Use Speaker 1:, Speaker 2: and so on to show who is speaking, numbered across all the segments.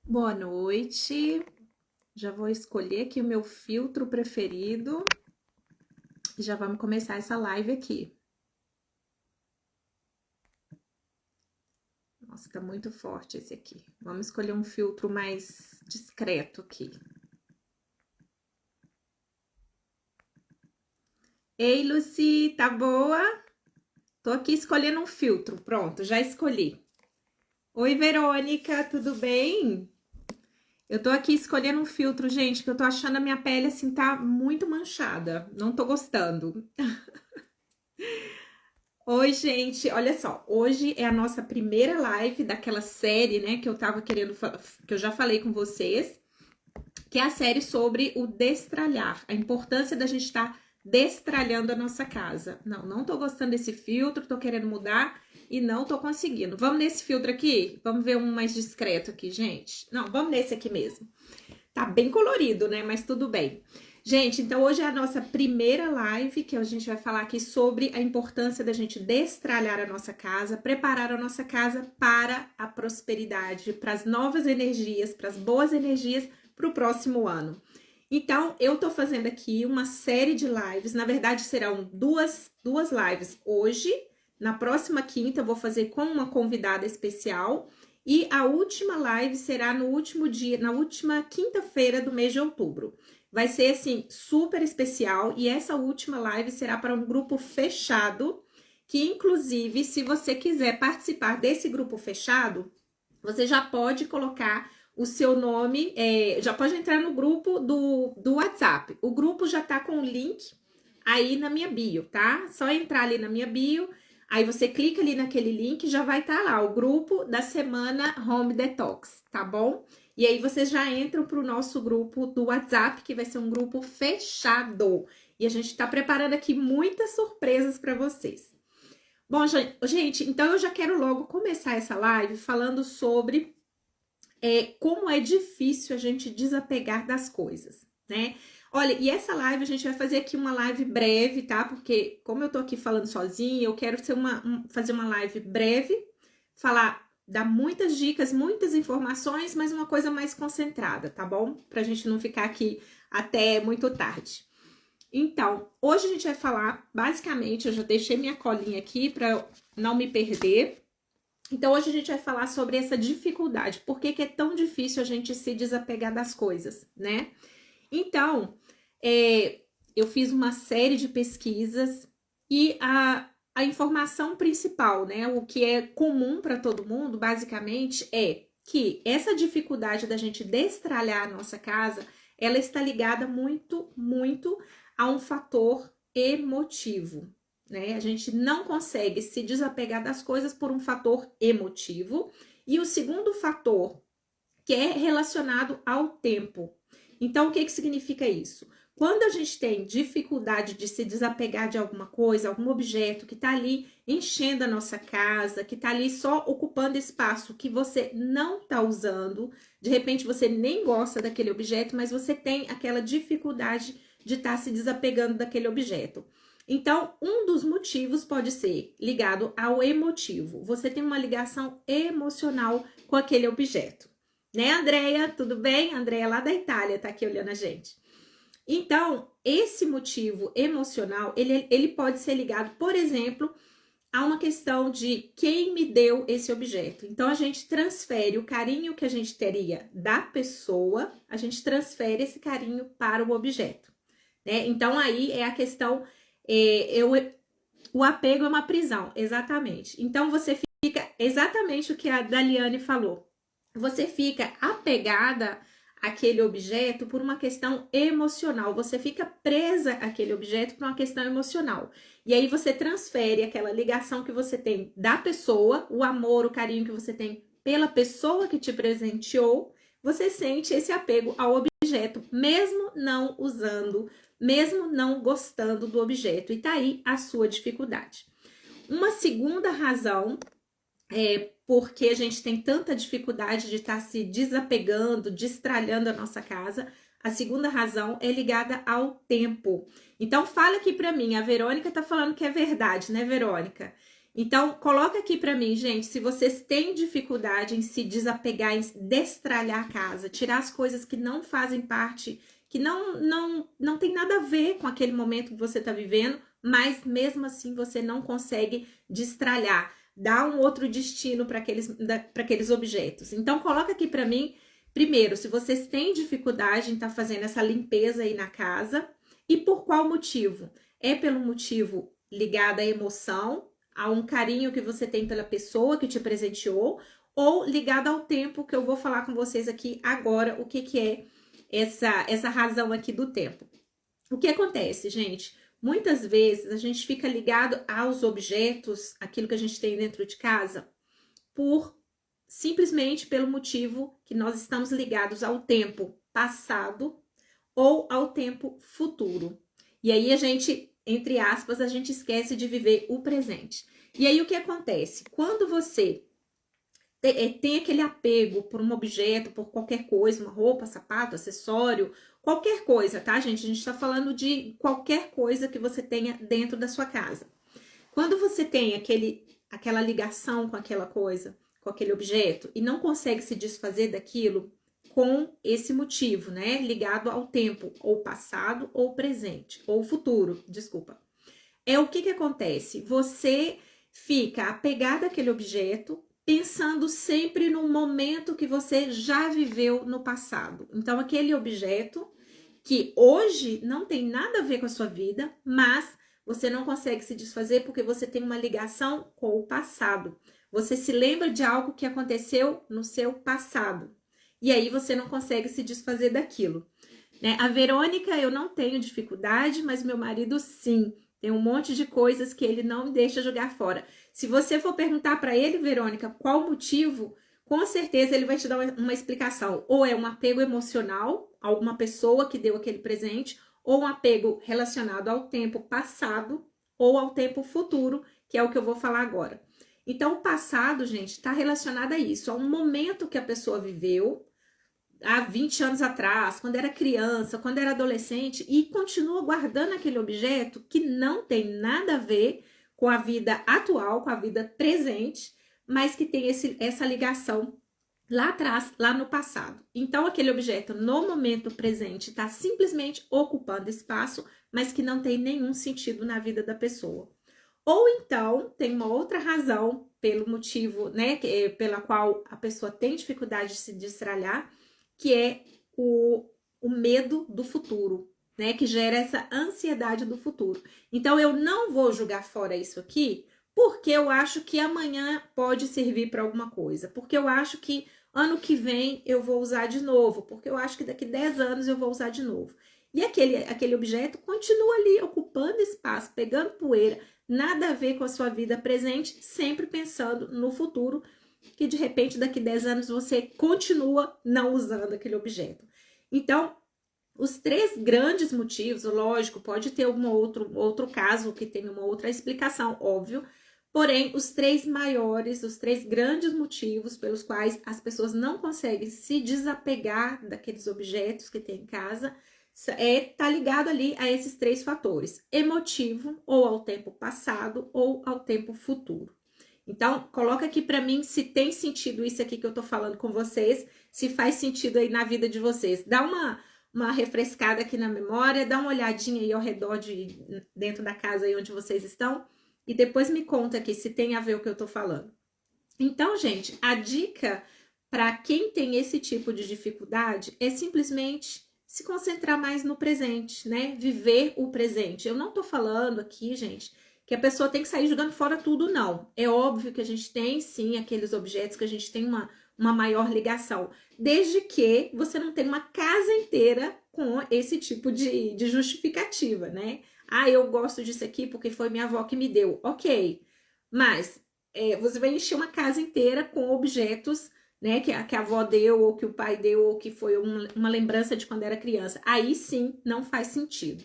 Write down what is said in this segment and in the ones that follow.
Speaker 1: Boa noite. Já vou escolher aqui o meu filtro preferido e já vamos começar essa live aqui. Nossa, tá muito forte esse aqui. Vamos escolher um filtro mais discreto aqui. Ei, Lucy, tá boa? Tô aqui escolhendo um filtro. Pronto, já escolhi. Oi, Verônica, tudo bem? Eu tô aqui escolhendo um filtro, gente, que eu tô achando a minha pele assim tá muito manchada. Não tô gostando. Oi, gente, olha só, hoje é a nossa primeira live daquela série, né, que eu tava querendo, que eu já falei com vocês, que é a série sobre o destralhar, a importância da gente estar destralhando a nossa casa. Não tô gostando desse filtro, tô querendo mudar e não tô conseguindo. Vamos nesse filtro aqui? Vamos ver um mais discreto aqui, gente? Não, vamos nesse aqui mesmo. Tá bem colorido, né, mas tudo bem. Gente, então hoje é a nossa primeira live que a gente vai falar aqui sobre a importância da gente destralhar a nossa casa, preparar a nossa casa para a prosperidade, para as novas energias, para as boas energias para o próximo ano. Então, eu tô fazendo aqui uma série de lives, na verdade serão duas lives hoje, na próxima quinta eu vou fazer com uma convidada especial e a última live será no último dia, na última quinta-feira do mês de outubro. Vai ser assim super especial e essa última live será para um grupo fechado, que inclusive, se você quiser participar desse grupo fechado, você já pode colocar o seu nome, já pode entrar no grupo do WhatsApp. O grupo já tá com o link aí na minha bio, tá? Só entrar ali na minha bio, aí você clica ali naquele link e já vai estar lá o grupo da semana Home Detox, tá bom? E aí vocês já entram para o nosso grupo do WhatsApp, que vai ser um grupo fechado. E a gente está preparando aqui muitas surpresas para vocês. Bom, gente, então eu já quero logo começar essa live falando sobre como é difícil a gente desapegar das coisas, né? Olha, e essa live a gente vai fazer aqui uma live breve, tá? Porque como eu tô aqui falando sozinha, eu quero ser fazer uma live breve, falar, dar muitas dicas, muitas informações, mas uma coisa mais concentrada, tá bom? Pra gente não ficar aqui até muito tarde. Então, hoje a gente vai falar, basicamente, eu já deixei minha colinha aqui para não me perder. Então, hoje a gente vai falar sobre essa dificuldade. Por que é tão difícil a gente se desapegar das coisas, né? Então, eu fiz uma série de pesquisas e a informação principal, né? O que é comum para todo mundo, basicamente, é que essa dificuldade da gente destralhar a nossa casa, ela está ligada muito, muito a um fator emotivo, né? A gente não consegue se desapegar das coisas por um fator emotivo. E o segundo fator, que é relacionado ao tempo. Então, o que significa isso? Quando a gente tem dificuldade de se desapegar de alguma coisa, algum objeto que está ali enchendo a nossa casa, que está ali só ocupando espaço que você não está usando, de repente você nem gosta daquele objeto, mas você tem aquela dificuldade de estar se desapegando daquele objeto. Então, um dos motivos pode ser ligado ao emotivo. Você tem uma ligação emocional com aquele objeto. Né, Andréia? Tudo bem? Andréia lá da Itália tá aqui olhando a gente. Então, esse motivo emocional, ele pode ser ligado, por exemplo, a uma questão de quem me deu esse objeto. Então, a gente transfere o carinho que a gente teria da pessoa, a gente transfere esse carinho para o objeto. Né? Então, aí é a questão, o apego é uma prisão, exatamente. Então, você fica exatamente o que a Daliane falou. Você fica apegada àquele objeto por uma questão emocional. Você fica presa àquele objeto por uma questão emocional. E aí você transfere aquela ligação que você tem da pessoa, o amor, o carinho que você tem pela pessoa que te presenteou. Você sente esse apego ao objeto, mesmo não usando, mesmo não gostando do objeto. E tá aí a sua dificuldade. Uma segunda razão porque a gente tem tanta dificuldade de estar se desapegando, destralhando a nossa casa. A segunda razão é ligada ao tempo. Então, fala aqui para mim, a Verônica tá falando que é verdade, né, Verônica? Então, coloca aqui para mim, gente, se vocês têm dificuldade em se desapegar, em destralhar a casa, tirar as coisas que não fazem parte, que não tem nada a ver com aquele momento que você está vivendo, mas mesmo assim você não consegue destralhar, dar um outro destino para aqueles objetos. Então, coloca aqui para mim, primeiro, se vocês têm dificuldade em estar fazendo essa limpeza aí na casa e por qual motivo? É pelo motivo ligado à emoção, a um carinho que você tem pela pessoa que te presenteou, ou ligado ao tempo, que eu vou falar com vocês aqui agora o que é essa razão aqui do tempo. O que acontece, gente? Muitas vezes a gente fica ligado aos objetos, aquilo que a gente tem dentro de casa, simplesmente pelo motivo que nós estamos ligados ao tempo passado ou ao tempo futuro. E aí a gente, entre aspas, a gente esquece de viver o presente. E aí o que acontece? Quando você tem aquele apego por um objeto, por qualquer coisa, uma roupa, sapato, acessório, qualquer coisa, tá, gente? A gente tá falando de qualquer coisa que você tenha dentro da sua casa. Quando você tem aquela ligação com aquela coisa, com aquele objeto, e não consegue se desfazer daquilo com esse motivo, né? Ligado ao tempo, ou passado, ou presente, ou futuro, desculpa. É o que acontece? Você fica apegado àquele objeto, pensando sempre no momento que você já viveu no passado. Então, aquele objeto que hoje não tem nada a ver com a sua vida, mas você não consegue se desfazer porque você tem uma ligação com o passado. Você se lembra de algo que aconteceu no seu passado. E aí você não consegue se desfazer daquilo. Né? A Verônica, eu não tenho dificuldade, mas meu marido sim. Tem um monte de coisas que ele não me deixa jogar fora. Se você for perguntar para ele, Verônica, qual o motivo, com certeza ele vai te dar uma explicação. Ou é um apego emocional, alguma pessoa que deu aquele presente, ou um apego relacionado ao tempo passado ou ao tempo futuro, que é o que eu vou falar agora. Então, o passado, gente, está relacionado a isso, a um momento que a pessoa viveu, há 20 anos atrás, quando era criança, quando era adolescente, e continua guardando aquele objeto que não tem nada a ver com a vida atual, com a vida presente, mas que tem essa ligação lá atrás, lá no passado. Então, aquele objeto no momento presente está simplesmente ocupando espaço, mas que não tem nenhum sentido na vida da pessoa. Ou então, tem uma outra razão, pelo motivo, né, pela qual a pessoa tem dificuldade de se destralhar, que é o medo do futuro, né? Que gera essa ansiedade do futuro. Então, eu não vou jogar fora isso aqui, porque eu acho que amanhã pode servir para alguma coisa. Porque eu acho que ano que vem eu vou usar de novo. Porque eu acho que daqui 10 anos eu vou usar de novo. E aquele objeto continua ali, ocupando espaço, pegando poeira, nada a ver com a sua vida presente, sempre pensando no futuro, que de repente daqui 10 anos você continua não usando aquele objeto. Então, os 3 grandes motivos, lógico, pode ter outro caso que tem uma outra explicação, óbvio, porém, os 3 maiores, os 3 grandes motivos pelos quais as pessoas não conseguem se desapegar daqueles objetos que tem em casa, tá ligado ali a esses 3 fatores: emotivo, ou ao tempo passado, ou ao tempo futuro. Então, coloca aqui para mim se tem sentido isso aqui que eu tô falando com vocês, se faz sentido aí na vida de vocês. Dá uma refrescada aqui na memória, dá uma olhadinha aí ao redor dentro da casa aí onde vocês estão, e depois me conta aqui se tem a ver o que eu tô falando. Então, gente, a dica para quem tem esse tipo de dificuldade é simplesmente se concentrar mais no presente, né? Viver o presente. Eu não tô falando aqui, gente, que a pessoa tem que sair jogando fora tudo, não. É óbvio que a gente tem, sim, aqueles objetos que a gente tem uma maior ligação. Desde que você não tenha uma casa inteira com esse tipo de justificativa, né? Ah, eu gosto disso aqui porque foi minha avó que me deu. Ok, mas você vai encher uma casa inteira com objetos, né, que a avó deu, ou que o pai deu, ou que foi uma lembrança de quando era criança. Aí sim, não faz sentido.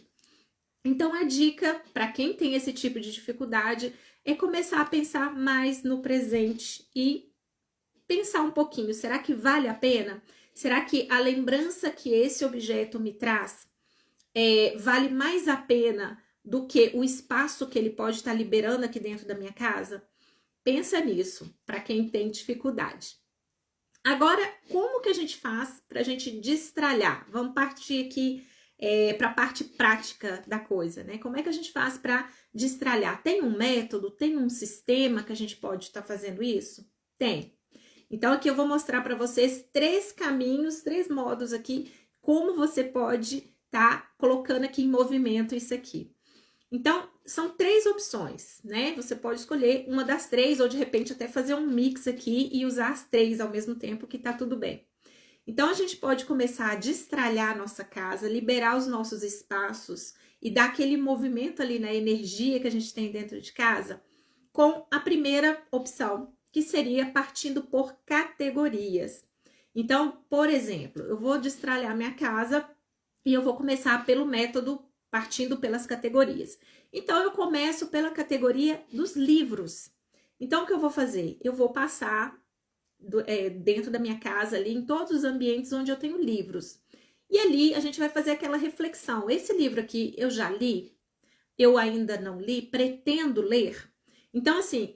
Speaker 1: Então, a dica para quem tem esse tipo de dificuldade é começar a pensar mais no presente e pensar um pouquinho, será que vale a pena? Será que a lembrança que esse objeto me traz vale mais a pena do que o espaço que ele pode estar liberando aqui dentro da minha casa? Pensa nisso, para quem tem dificuldade. Agora, como que a gente faz para a gente destralhar? Vamos partir aqui para a parte prática da coisa, né? Como é que a gente faz para destralhar? Tem um método, tem um sistema que a gente pode estar fazendo isso? Tem. Então, aqui eu vou mostrar para vocês 3 caminhos, 3 modos aqui, como você pode estar colocando aqui em movimento isso aqui. Então, são 3 opções, né? Você pode escolher uma das 3 ou de repente até fazer um mix aqui e usar as 3 ao mesmo tempo, que tá tudo bem. Então, a gente pode começar a destralhar a nossa casa, liberar os nossos espaços e dar aquele movimento ali na energia que a gente tem dentro de casa com a primeira opção, que seria partindo por categorias. Então, por exemplo, eu vou destralhar minha casa e eu vou começar pelo método partindo pelas categorias. Então, eu começo pela categoria dos livros. Então, o que eu vou fazer? Eu vou passar dentro da minha casa ali, em todos os ambientes onde eu tenho livros. E ali, a gente vai fazer aquela reflexão. Esse livro aqui, eu já li? Eu ainda não li? Pretendo ler? Então, assim,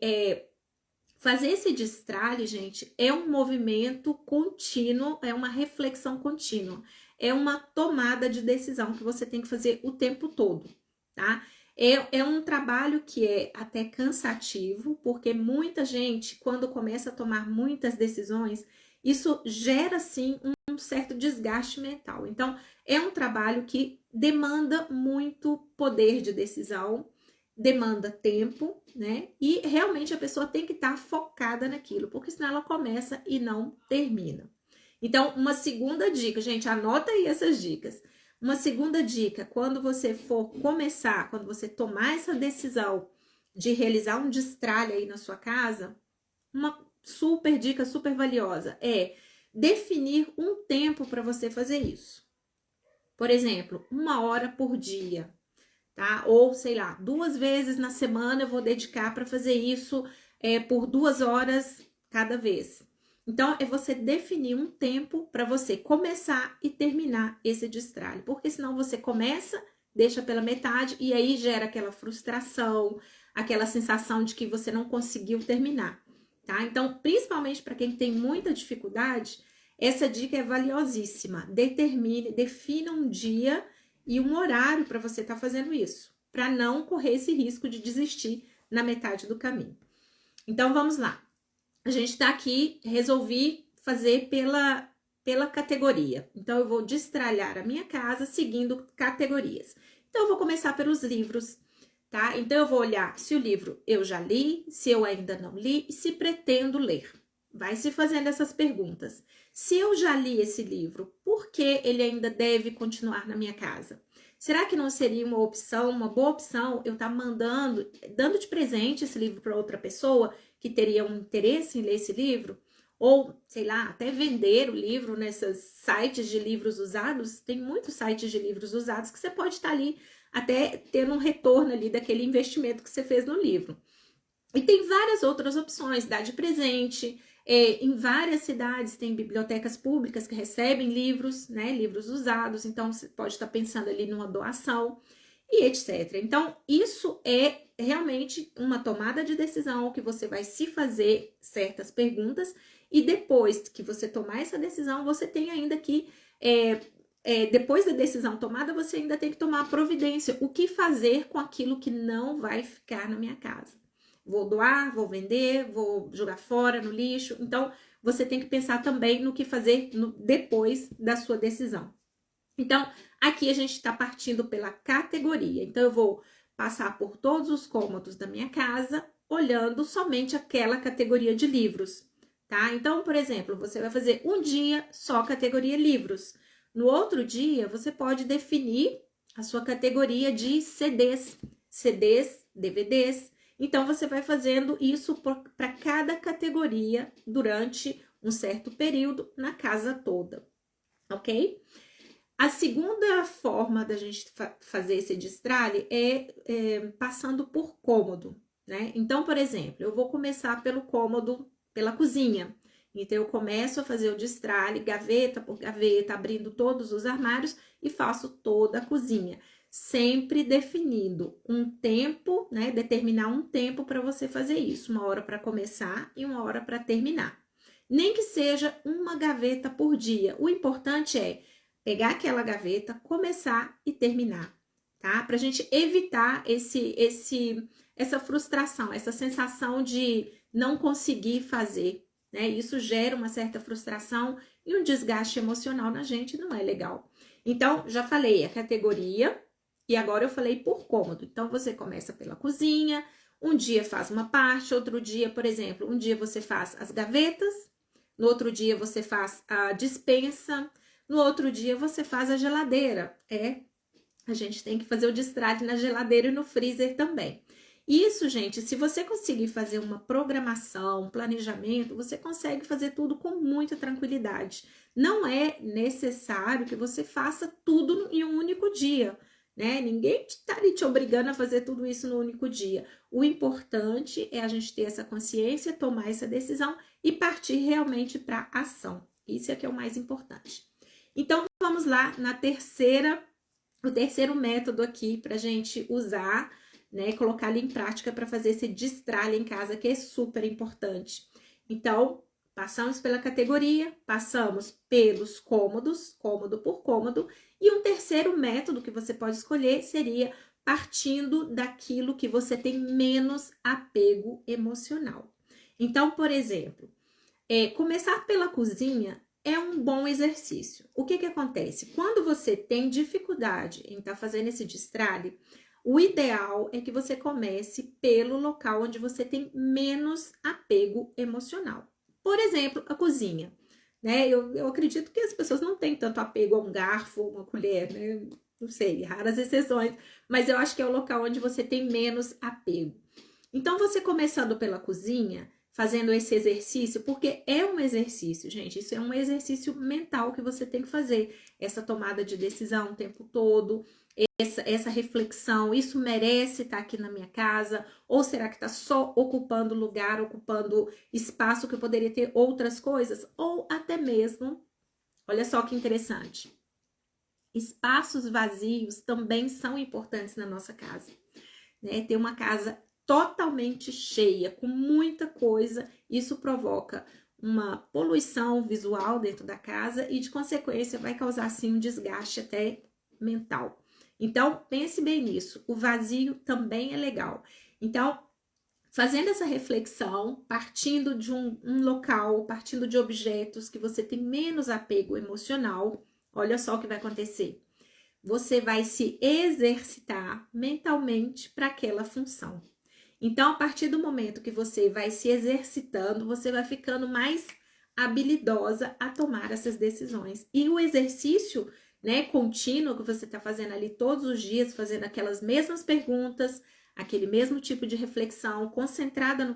Speaker 1: fazer esse destralhe, gente, é um movimento contínuo, é uma reflexão contínua. É uma tomada de decisão que você tem que fazer o tempo todo, tá? É um trabalho que é até cansativo, porque muita gente, quando começa a tomar muitas decisões, isso gera, sim, um certo desgaste mental. Então, é um trabalho que demanda muito poder de decisão, demanda tempo, né? E realmente a pessoa tem que estar focada naquilo, porque senão ela começa e não termina. Então, uma segunda dica, gente, anota aí essas dicas. Uma segunda dica, quando você for começar, quando você tomar essa decisão de realizar um destralhe aí na sua casa, uma super dica, super valiosa, é definir um tempo para você fazer isso. Por exemplo, 1 hora por dia, tá? Ou, sei lá, 2 vezes na semana eu vou dedicar para fazer isso por 2 horas cada vez. Então, é você definir um tempo para você começar e terminar esse destralhe. Porque senão você começa, deixa pela metade e aí gera aquela frustração, aquela sensação de que você não conseguiu terminar, tá? Então, principalmente para quem tem muita dificuldade, essa dica é valiosíssima. Defina um dia e um horário para você estar fazendo isso, para não correr esse risco de desistir na metade do caminho. Então, vamos lá. A gente tá aqui, resolvi fazer pela categoria. Então, eu vou destralhar a minha casa seguindo categorias. Então, eu vou começar pelos livros, tá? Então, eu vou olhar se o livro eu já li, se eu ainda não li e se pretendo ler. Vai se fazendo essas perguntas. Se eu já li esse livro, por que ele ainda deve continuar na minha casa? Será que não seria uma opção, uma boa opção, eu estar dando de presente esse livro para outra pessoa que teria um interesse em ler esse livro? Ou, sei lá, até vender o livro nesses sites de livros usados? Tem muitos sites de livros usados que você pode estar ali até tendo um retorno ali daquele investimento que você fez no livro. E tem várias outras opções, dar de presente. Em várias cidades tem bibliotecas públicas que recebem livros, né? Livros usados, então você pode estar pensando ali numa doação e etc. Então, isso é realmente uma tomada de decisão que você vai se fazer certas perguntas e depois que você tomar essa decisão, você tem ainda que, depois da decisão tomada, você ainda tem que tomar a providência. O que fazer com aquilo que não vai ficar na minha casa? Vou doar, vou vender, vou jogar fora no lixo. Então, você tem que pensar também no que fazer depois da sua decisão. Então, aqui a gente está partindo pela categoria. Então, eu vou passar por todos os cômodos da minha casa, olhando somente aquela categoria de livros, tá? Então, por exemplo, você vai fazer um dia só categoria livros. No outro dia, você pode definir a sua categoria de CDs, DVDs. Então, você vai fazendo isso para cada categoria durante um certo período na casa toda, ok? A segunda forma da gente fazer esse destralhe é passando por cômodo, né? Então, por exemplo, eu vou começar pelo cômodo, pela cozinha. Então, eu começo a fazer o destralhe, gaveta por gaveta, abrindo todos os armários e faço toda a cozinha. Sempre definindo um tempo, né? Determinar um tempo para você fazer isso. 1 hora para começar e 1 hora para terminar. Nem que seja uma gaveta por dia. O importante é pegar aquela gaveta, começar e terminar, tá? Pra gente evitar essa frustração, essa sensação de não conseguir fazer, né? Isso gera uma certa frustração e um desgaste emocional na gente, não é legal. Então, já falei a categoria e agora eu falei por cômodo. Então, você começa pela cozinha, um dia faz uma parte, outro dia, por exemplo, um dia você faz as gavetas, no outro dia você faz a despensa, no outro dia você faz a geladeira. A gente tem que fazer o destralhe na geladeira e no freezer também. Isso, gente, se você conseguir fazer uma programação, um planejamento, você consegue fazer tudo com muita tranquilidade. Não é necessário que você faça tudo em um único dia, né? Ninguém está ali te obrigando a fazer tudo isso no único dia. O importante é a gente ter essa consciência, tomar essa decisão e partir realmente para a ação. Isso é que é o mais importante. Então, vamos lá na o terceiro método aqui para a gente usar, né? Colocar ali em prática para fazer esse destralhe em casa, que é super importante. Então, passamos pela categoria, passamos pelos cômodos, cômodo por cômodo, e um terceiro método que você pode escolher seria partindo daquilo que você tem menos apego emocional. Então, por exemplo, começar pela cozinha é um bom exercício. O que acontece? Quando você tem dificuldade em estar fazendo esse destralhe, o ideal é que você comece pelo local onde você tem menos apego emocional. Por exemplo, a cozinha, né? Eu acredito que as pessoas não têm tanto apego a um garfo, uma colher, né? Não sei, raras exceções, mas eu acho que é o local onde você tem menos apego. Então, você começando pela cozinha, fazendo esse exercício, porque é um exercício, gente, isso é um exercício mental que você tem que fazer, essa tomada de decisão o tempo todo, essa reflexão, isso merece estar aqui na minha casa, ou será que está só ocupando lugar, ocupando espaço que eu poderia ter outras coisas, ou até mesmo, olha só que interessante, espaços vazios também são importantes na nossa casa, né? Ter uma casa totalmente cheia, com muita coisa, isso provoca uma poluição visual dentro da casa e, de consequência, vai causar, sim, um desgaste até mental. Então, pense bem nisso. O vazio também é legal. Então, fazendo essa reflexão, partindo de um local, partindo de objetos que você tem menos apego emocional, olha só o que vai acontecer. Você vai se exercitar mentalmente para aquela função. Então, a partir do momento que você vai se exercitando, você vai ficando mais habilidosa a tomar essas decisões. E o exercício, né, contínuo que você está fazendo ali todos os dias, fazendo aquelas mesmas perguntas, aquele mesmo tipo de reflexão, concentrada no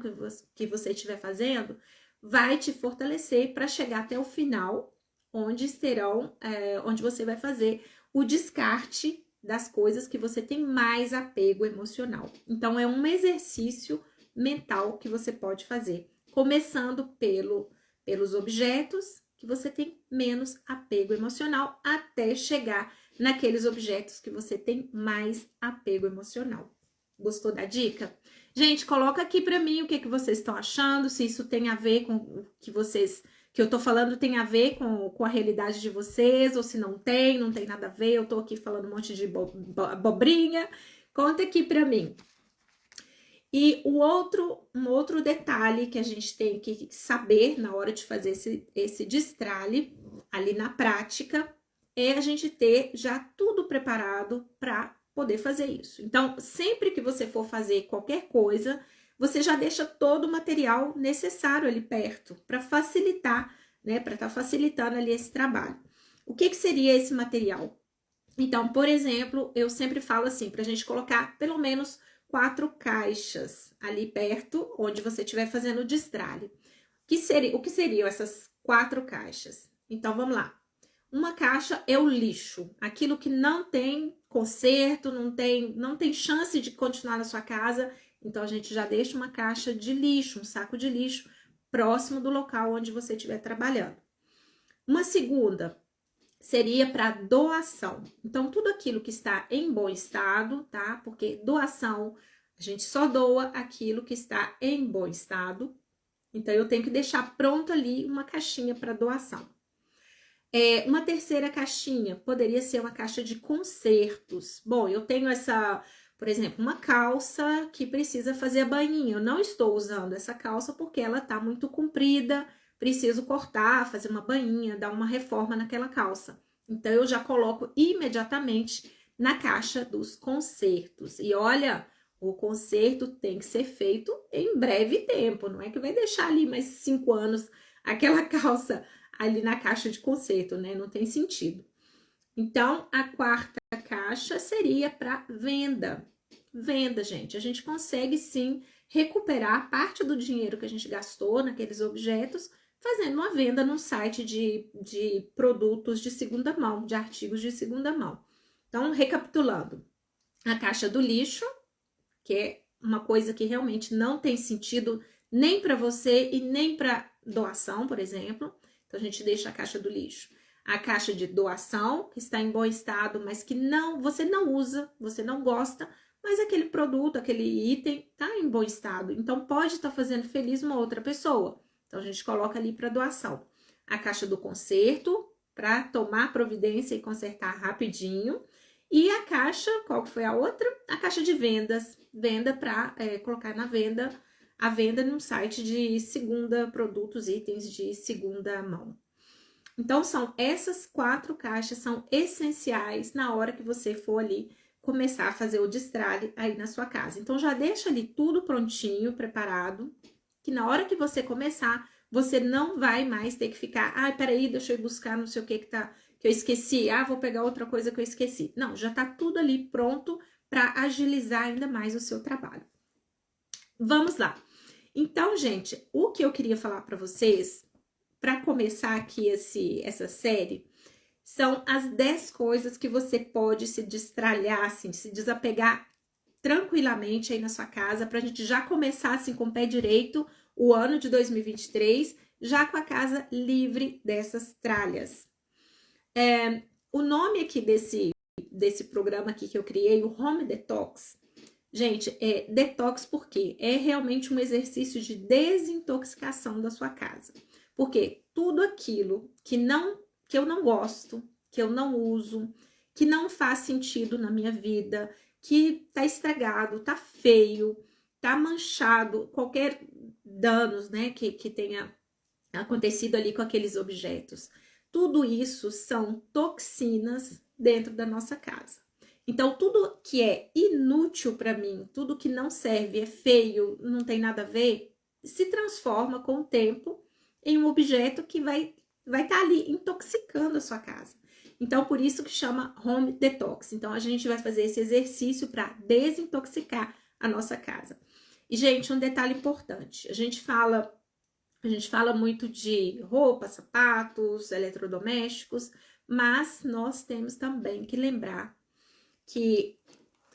Speaker 1: que você estiver fazendo, vai te fortalecer para chegar até o final, onde você vai fazer o descarte das coisas que você tem mais apego emocional. Então, é um exercício mental que você pode fazer, começando pelos objetos que você tem menos apego emocional, até chegar naqueles objetos que você tem mais apego emocional. Gostou da dica? Gente, coloca aqui para mim o que vocês estão achando, se isso tem a ver com o que eu tô falando tem a ver com a realidade de vocês, ou se não tem nada a ver, eu tô aqui falando um monte de abobrinha. Conta aqui pra mim. E um outro detalhe que a gente tem que saber na hora de fazer esse destralhe, ali na prática, é a gente ter já tudo preparado para poder fazer isso. Então, sempre que você for fazer qualquer coisa, você já deixa todo o material necessário ali perto, para facilitar, né? Para estar facilitando ali esse trabalho. O que seria esse material? Então, por exemplo, eu sempre falo assim, para a gente colocar pelo menos 4 caixas ali perto, onde você estiver fazendo o destralhe. O que seriam essas 4 caixas? Então, vamos lá. Uma caixa é o lixo, aquilo que não tem conserto, não tem chance de continuar na sua casa. Então, a gente já deixa uma caixa de lixo, um saco de lixo próximo do local onde você estiver trabalhando. Uma segunda seria para doação. Então, tudo aquilo que está em bom estado, tá? Porque doação, a gente só doa aquilo que está em bom estado. Então, eu tenho que deixar pronto ali uma caixinha para doação. Uma terceira caixinha poderia ser uma caixa de consertos. Bom, eu tenho por exemplo, uma calça que precisa fazer a bainha. Eu não estou usando essa calça porque ela tá muito comprida, preciso cortar, fazer uma bainha, dar uma reforma naquela calça. Então, eu já coloco imediatamente na caixa dos consertos. E olha, o conserto tem que ser feito em breve tempo, não é que vai deixar ali mais 5 anos aquela calça ali na caixa de conserto, né? Não tem sentido. Então, a quarta caixa seria para venda. Venda, gente. A gente consegue sim recuperar parte do dinheiro que a gente gastou naqueles objetos, fazendo uma venda num site de produtos de segunda mão, de artigos de segunda mão. Então, recapitulando, a caixa do lixo, que é uma coisa que realmente não tem sentido nem para você e nem para doação, por exemplo. Então, a gente deixa a caixa do lixo. A caixa de doação, que está em bom estado, mas que você não usa, você não gosta, mas aquele produto, aquele item está em bom estado. Então, pode estar fazendo feliz uma outra pessoa. Então, a gente coloca ali para doação. A caixa do conserto, para tomar providência e consertar rapidinho. E a caixa, qual que foi a outra? A caixa de vendas. Venda para colocar na venda, a venda num site de produtos, itens de segunda mão. Então, essas 4 caixas são essenciais na hora que você for ali começar a fazer o destralhe aí na sua casa. Então, já deixa ali tudo prontinho, preparado, que na hora que você começar, você não vai mais ter que ficar, peraí, deixa eu ir buscar não sei o que eu esqueci, vou pegar outra coisa que eu esqueci. Não, já tá tudo ali pronto para agilizar ainda mais o seu trabalho. Vamos lá. Então, gente, o que eu queria falar para vocês, para começar aqui essa série, são as 10 coisas que você pode se destralhar, assim, se desapegar tranquilamente aí na sua casa, pra gente já começar, assim, com o pé direito, o ano de 2023, já com a casa livre dessas tralhas. O nome aqui desse programa aqui que eu criei, o Home Detox, gente, é detox porque é realmente um exercício de desintoxicação da sua casa. Porque tudo aquilo que eu não gosto, que eu não uso, que não faz sentido na minha vida, que tá estragado, tá feio, tá manchado, qualquer danos, né, que tenha acontecido ali com aqueles objetos. Tudo isso são toxinas dentro da nossa casa. Então, tudo que é inútil para mim, tudo que não serve, é feio, não tem nada a ver, se transforma com o tempo em um objeto que vai estar ali intoxicando a sua casa. Então, por isso que chama Home Detox. Então, a gente vai fazer esse exercício para desintoxicar a nossa casa. E, gente, um detalhe importante. A gente fala muito de roupa, sapatos, eletrodomésticos, mas nós temos também que lembrar que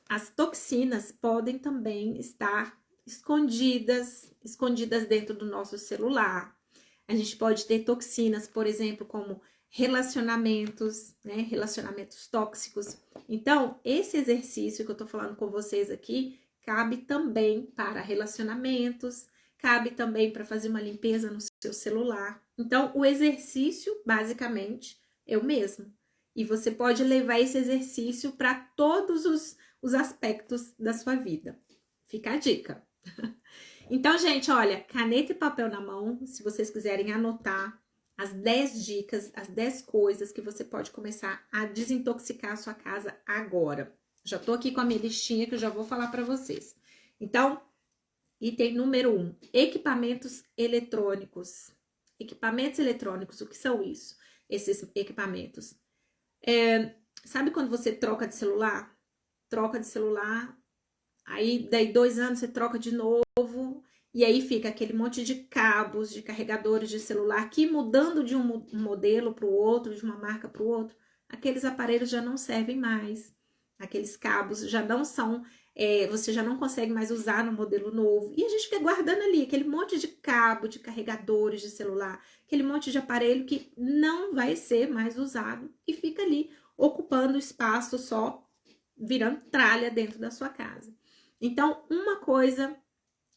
Speaker 1: as toxinas podem também estar escondidas dentro do nosso celular. A gente pode ter toxinas, por exemplo, como relacionamentos, né? Relacionamentos tóxicos. Então, esse exercício que eu tô falando com vocês aqui cabe também para relacionamentos, cabe também para fazer uma limpeza no seu celular. Então, o exercício, basicamente, é o mesmo. E você pode levar esse exercício para todos os aspectos da sua vida. Fica a dica. Então, gente, olha, caneta e papel na mão, se vocês quiserem anotar as 10 dicas, as 10 coisas que você pode começar a desintoxicar a sua casa agora. Já tô aqui com a minha listinha que eu já vou falar para vocês. Então, item número 1, equipamentos eletrônicos. Equipamentos eletrônicos, o que são isso? Esses equipamentos. Sabe quando você troca de celular? Troca de celular, aí daí 2 anos você troca de novo, e aí fica aquele monte de cabos, de carregadores de celular, que mudando de um modelo para o outro, de uma marca para o outro, aqueles aparelhos já não servem mais. Aqueles cabos já não são você já não consegue mais usar no modelo novo. E a gente fica guardando ali aquele monte de cabo, de carregadores de celular, aquele monte de aparelho que não vai ser mais usado e fica ali ocupando espaço só, virando tralha dentro da sua casa. Então,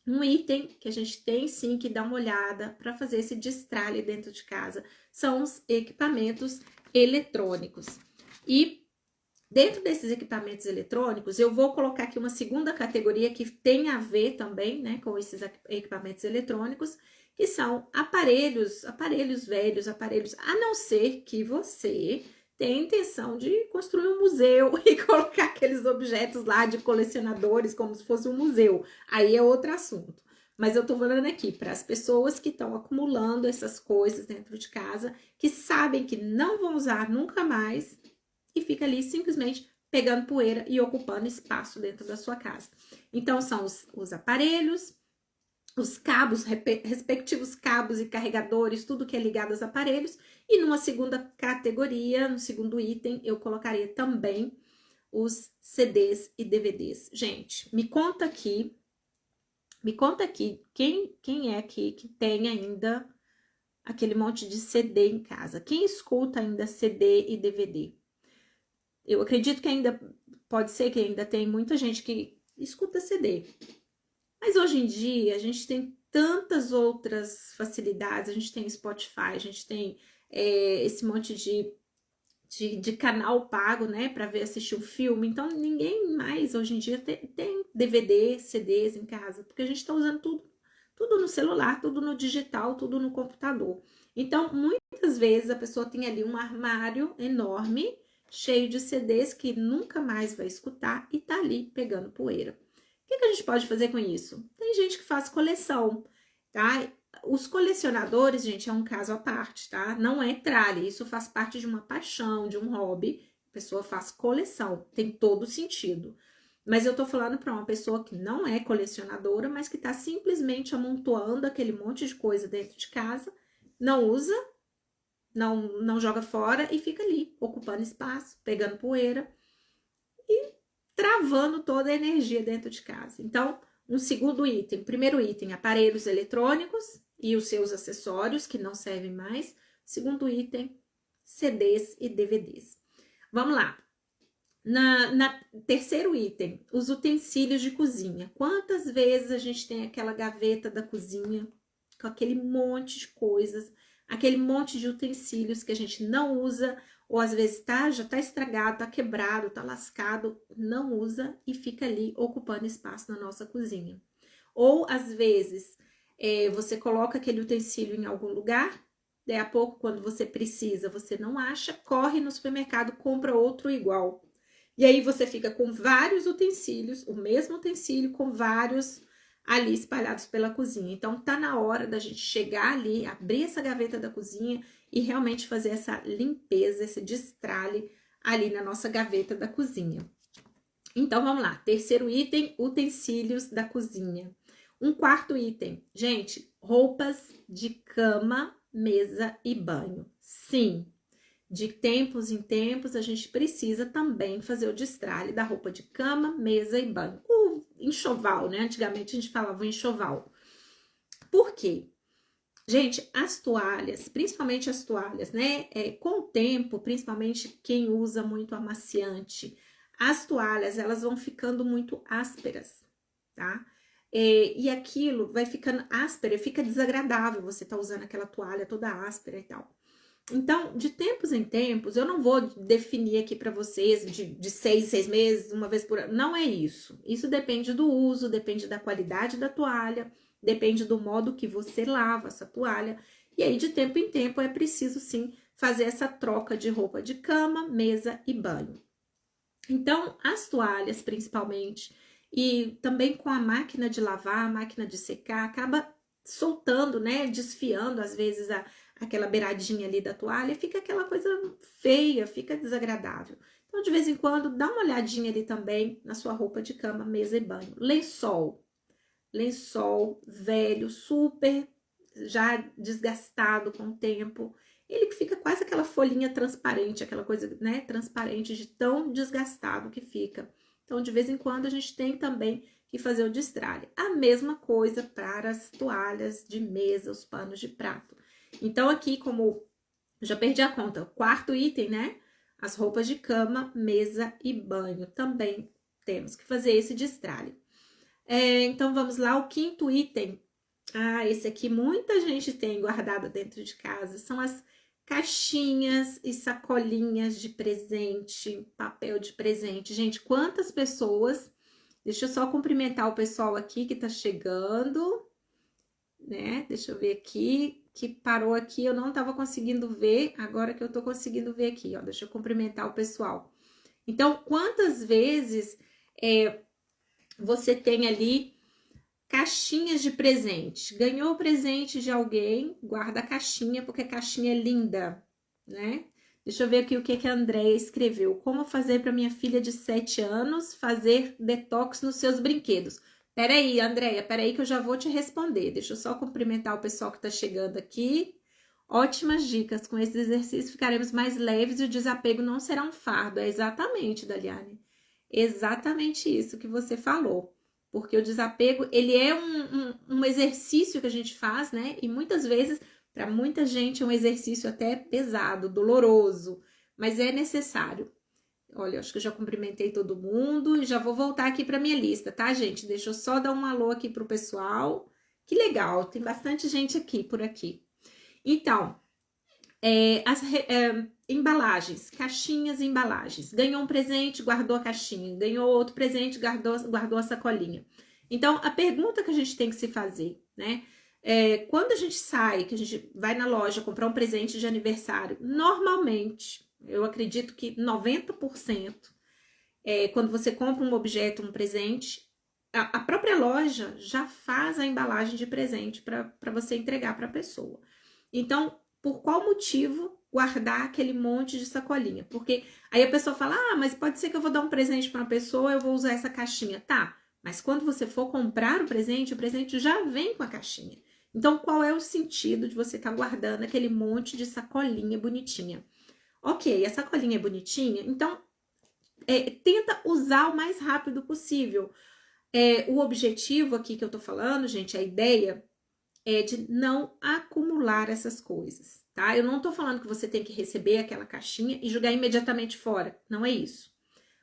Speaker 1: um item que a gente tem sim que dar uma olhada para fazer esse destralhe dentro de casa são os equipamentos eletrônicos. E dentro desses equipamentos eletrônicos, eu vou colocar aqui uma segunda categoria que tem a ver também, né, com esses equipamentos eletrônicos, que são aparelhos velhos, aparelhos, a não ser que você tenha intenção de construir um museu e colocar aqueles objetos lá de colecionadores como se fosse um museu. Aí é outro assunto. Mas eu tô falando aqui para as pessoas que estão acumulando essas coisas dentro de casa, que sabem que não vão usar nunca mais, e fica ali simplesmente pegando poeira e ocupando espaço dentro da sua casa. Então, são os aparelhos, os cabos, respectivos cabos e carregadores, tudo que é ligado aos aparelhos. E numa segunda categoria, no segundo item, eu colocaria também os CDs e DVDs. Gente, me conta aqui quem é aqui que tem ainda aquele monte de CD em casa? Quem escuta ainda CD e DVD? Eu acredito que ainda pode ser que ainda tem muita gente que escuta CD. Mas hoje em dia a gente tem tantas outras facilidades, a gente tem Spotify, a gente tem esse monte de canal pago, né, para ver assistir um filme. Então ninguém mais hoje em dia tem DVD, CDs em casa, porque a gente está usando tudo no celular, tudo no digital, tudo no computador. Então muitas vezes a pessoa tem ali um armário enorme cheio de CDs que nunca mais vai escutar e tá ali pegando poeira. O que a gente pode fazer com isso? Tem gente que faz coleção, tá? Os colecionadores, gente, é um caso à parte, tá? Não é tralha, isso faz parte de uma paixão, de um hobby. A pessoa faz coleção, tem todo sentido. Mas eu tô falando para uma pessoa que não é colecionadora, mas que tá simplesmente amontoando aquele monte de coisa dentro de casa, não usa, não joga fora e fica ali, ocupando espaço, pegando poeira e travando toda a energia dentro de casa. Então, um segundo item, primeiro item, aparelhos eletrônicos e os seus acessórios que não servem mais. Segundo item, CDs e DVDs. Vamos lá. Na terceiro item, os utensílios de cozinha. Quantas vezes a gente tem aquela gaveta da cozinha com aquele monte de coisas, aquele monte de utensílios que a gente não usa, ou às vezes já tá estragado, tá quebrado, tá lascado, não usa e fica ali ocupando espaço na nossa cozinha. Ou às vezes você coloca aquele utensílio em algum lugar, daí a pouco, quando você precisa, você não acha, corre no supermercado, compra outro igual. E aí você fica com vários utensílios, o mesmo utensílio com vários ali espalhados pela cozinha. Então tá na hora da gente chegar ali, abrir essa gaveta da cozinha e realmente fazer essa limpeza, esse destralhe ali na nossa gaveta da cozinha. Então vamos lá, terceiro item, utensílios da cozinha. Um quarto item, gente, roupas de cama, mesa e banho. Sim, de tempos em tempos a gente precisa também fazer o destralhe da roupa de cama, mesa e banho. O enxoval, né? Antigamente a gente falava o enxoval. Por quê? Gente, as toalhas, principalmente as toalhas, né? Com o tempo, principalmente quem usa muito amaciante, as toalhas, elas vão ficando muito ásperas, tá? E aquilo vai ficando áspera, fica desagradável você tá usando aquela toalha toda áspera e tal. Então, de tempos em tempos, eu não vou definir aqui para vocês de 6 meses, uma vez por ano. Não é isso. Isso depende do uso, depende da qualidade da toalha, depende do modo que você lava essa toalha. E aí, de tempo em tempo, é preciso sim fazer essa troca de roupa de cama, mesa e banho. Então, as toalhas, principalmente, e também com a máquina de lavar, a máquina de secar, acaba soltando, né? Desfiando, às vezes, aquela beiradinha ali da toalha, fica aquela coisa feia, fica desagradável. Então, de vez em quando, dá uma olhadinha ali também na sua roupa de cama, mesa e banho. Lençol velho, super já desgastado com o tempo. Ele fica quase aquela folhinha transparente, aquela coisa, né, transparente de tão desgastado que fica. Então, de vez em quando, a gente tem também que fazer o destralhe. A mesma coisa para as toalhas de mesa, os panos de prato. Então, aqui, como eu já perdi a conta, o quarto item, né? As roupas de cama, mesa e banho. Também temos que fazer esse destralhe. Então, vamos lá, o quinto item. Esse aqui muita gente tem guardado dentro de casa. São as caixinhas e sacolinhas de presente, papel de presente. Gente, quantas pessoas... Deixa eu só cumprimentar o pessoal aqui que tá chegando, né? Deixa eu ver aqui, que parou aqui, eu não tava conseguindo ver, agora que eu tô conseguindo ver aqui, ó. Deixa eu cumprimentar o pessoal. Então, quantas vezes você tem ali caixinhas de presente? Ganhou o presente de alguém, guarda a caixinha, porque a caixinha é linda, né? Deixa eu ver aqui o que a Andréia escreveu. Como fazer para minha filha de 7 anos fazer detox nos seus brinquedos? Peraí, Andréia, peraí que eu já vou te responder. Deixa eu só cumprimentar o pessoal que tá chegando aqui. Ótimas dicas. Com esse exercício ficaremos mais leves e o desapego não será um fardo. É exatamente, Daliane. Exatamente isso que você falou. Porque o desapego, ele é um exercício que a gente faz, né? E muitas vezes... Para muita gente é um exercício até pesado, doloroso, mas é necessário. Olha, acho que eu já cumprimentei todo mundo e já vou voltar aqui para minha lista, tá, gente? Deixa eu só dar um alô aqui pro pessoal. Que legal, tem bastante gente aqui por aqui. Então, as embalagens, caixinhas e embalagens. Ganhou um presente, guardou a caixinha. Ganhou outro presente, guardou a sacolinha. Então, a pergunta que a gente tem que se fazer, né? Quando a gente sai, que a gente vai na loja comprar um presente de aniversário, normalmente, eu acredito que 90%, quando você compra um objeto, um presente, a própria loja já faz a embalagem de presente para você entregar para a pessoa. Então, por qual motivo guardar aquele monte de sacolinha? Porque aí a pessoa fala, mas pode ser que eu vou dar um presente para uma pessoa, eu vou usar essa caixinha. Tá, mas quando você for comprar o presente já vem com a caixinha. Então, qual é o sentido de você estar guardando aquele monte de sacolinha bonitinha? Ok, a sacolinha é bonitinha, então tenta usar o mais rápido possível. O objetivo aqui que eu tô falando, gente, a ideia é de não acumular essas coisas, tá? Eu não tô falando que você tem que receber aquela caixinha e jogar imediatamente fora, não é isso.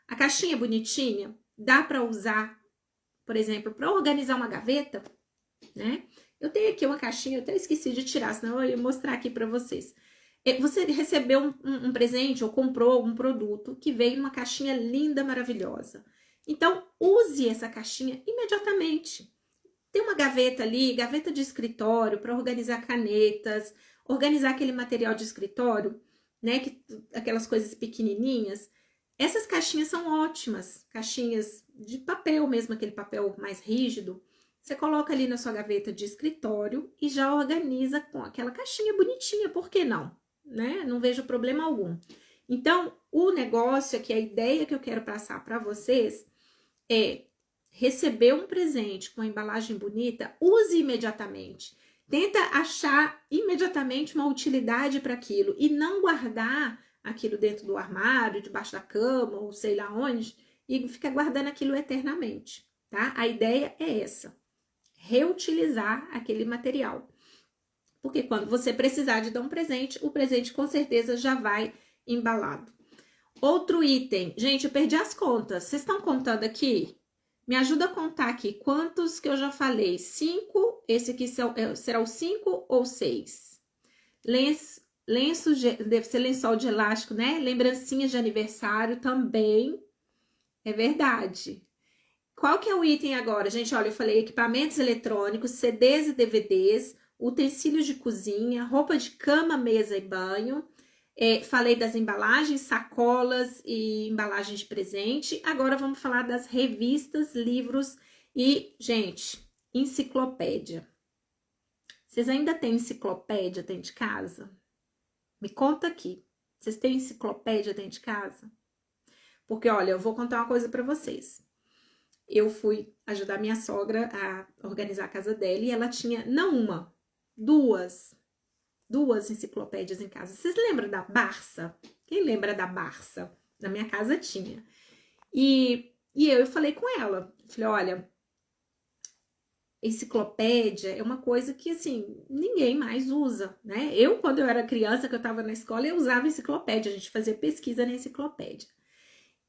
Speaker 1: A caixinha bonitinha, dá para usar, por exemplo, para organizar uma gaveta, né? Eu tenho aqui uma caixinha, eu até esqueci de tirar, senão eu ia mostrar aqui para vocês. Você recebeu um presente ou comprou um produto que veio numa caixinha linda, maravilhosa. Então, use essa caixinha imediatamente. Tem uma gaveta ali, gaveta de escritório, para organizar canetas, organizar aquele material de escritório, né? Aquelas coisas pequenininhas. Essas caixinhas são ótimas, caixinhas de papel mesmo, aquele papel mais rígido. Você coloca ali na sua gaveta de escritório e já organiza com aquela caixinha bonitinha, por que não? Né? Não vejo problema algum. Então, o negócio aqui, a ideia que eu quero passar para vocês é receber um presente com a embalagem bonita, use imediatamente. Tenta achar imediatamente uma utilidade para aquilo e não guardar aquilo dentro do armário, debaixo da cama ou sei lá onde e ficar guardando aquilo eternamente, tá? A ideia é essa. Reutilizar aquele material. Porque quando você precisar de dar um presente, o presente com certeza já vai embalado. Outro item. Gente, eu perdi as contas. Vocês estão contando aqui? Me ajuda a contar aqui. Quantos que eu já falei? 5? Esse aqui será o 5 ou 6? Lenço, deve ser lençol de elástico, né? Lembrancinhas de aniversário também. É verdade. Qual que é o item agora? Gente, olha, eu falei equipamentos eletrônicos, CDs e DVDs, utensílios de cozinha, roupa de cama, mesa e banho. Falei das embalagens, sacolas e embalagens de presente. Agora vamos falar das revistas, livros e, gente, enciclopédia. Vocês ainda têm enciclopédia dentro de casa? Me conta aqui. Vocês têm enciclopédia dentro de casa? Porque, olha, eu vou contar uma coisa para vocês. Eu fui ajudar minha sogra a organizar a casa dela e ela tinha, não uma, duas enciclopédias em casa. Vocês lembram da Barça? Quem lembra da Barça? Na minha casa tinha. E E eu falei com ela, falei, olha, enciclopédia é uma coisa que, assim, ninguém mais usa, né? Eu, quando eu era criança, que eu estava na escola, eu usava enciclopédia, a gente fazia pesquisa na enciclopédia.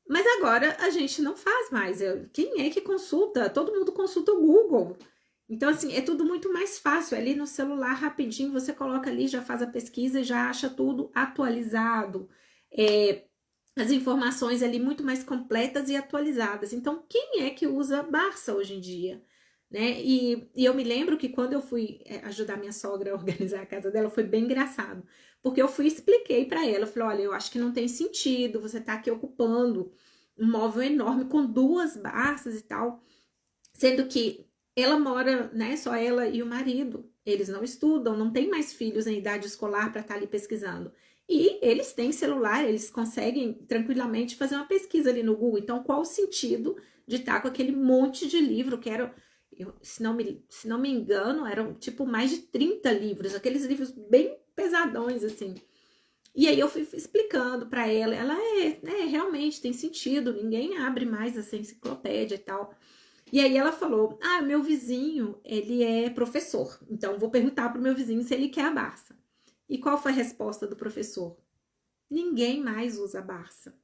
Speaker 1: Mas agora a gente não faz mais. Quem é que consulta? Todo mundo consulta o Google. Então, assim, é tudo muito mais fácil. Ali no celular, rapidinho, você coloca ali, já faz a pesquisa e já acha tudo atualizado. As informações ali muito mais completas e atualizadas. Então, quem é que usa Barça hoje em dia? Né? E eu me lembro que quando eu fui ajudar minha sogra a organizar a casa dela, foi bem engraçado. Porque eu fui e expliquei para ela, eu falei, olha, eu acho que não tem sentido você tá aqui ocupando um móvel enorme com 2 Barças e tal, sendo que ela mora, né, só ela e o marido. Eles não estudam, não tem mais filhos em idade escolar para estar ali pesquisando. E eles têm celular, eles conseguem tranquilamente fazer uma pesquisa ali no Google. Então, qual o sentido de estar com aquele monte de livro que era, se não me engano, eram tipo mais de 30 livros, aqueles livros bem pesadões, assim. E aí eu fui explicando para ela né, realmente tem sentido, ninguém abre mais essa enciclopédia e tal. E aí ela falou, meu vizinho, ele é professor, então vou perguntar pro meu vizinho se ele quer a Barça. E qual foi a resposta do professor? Ninguém mais usa a Barça,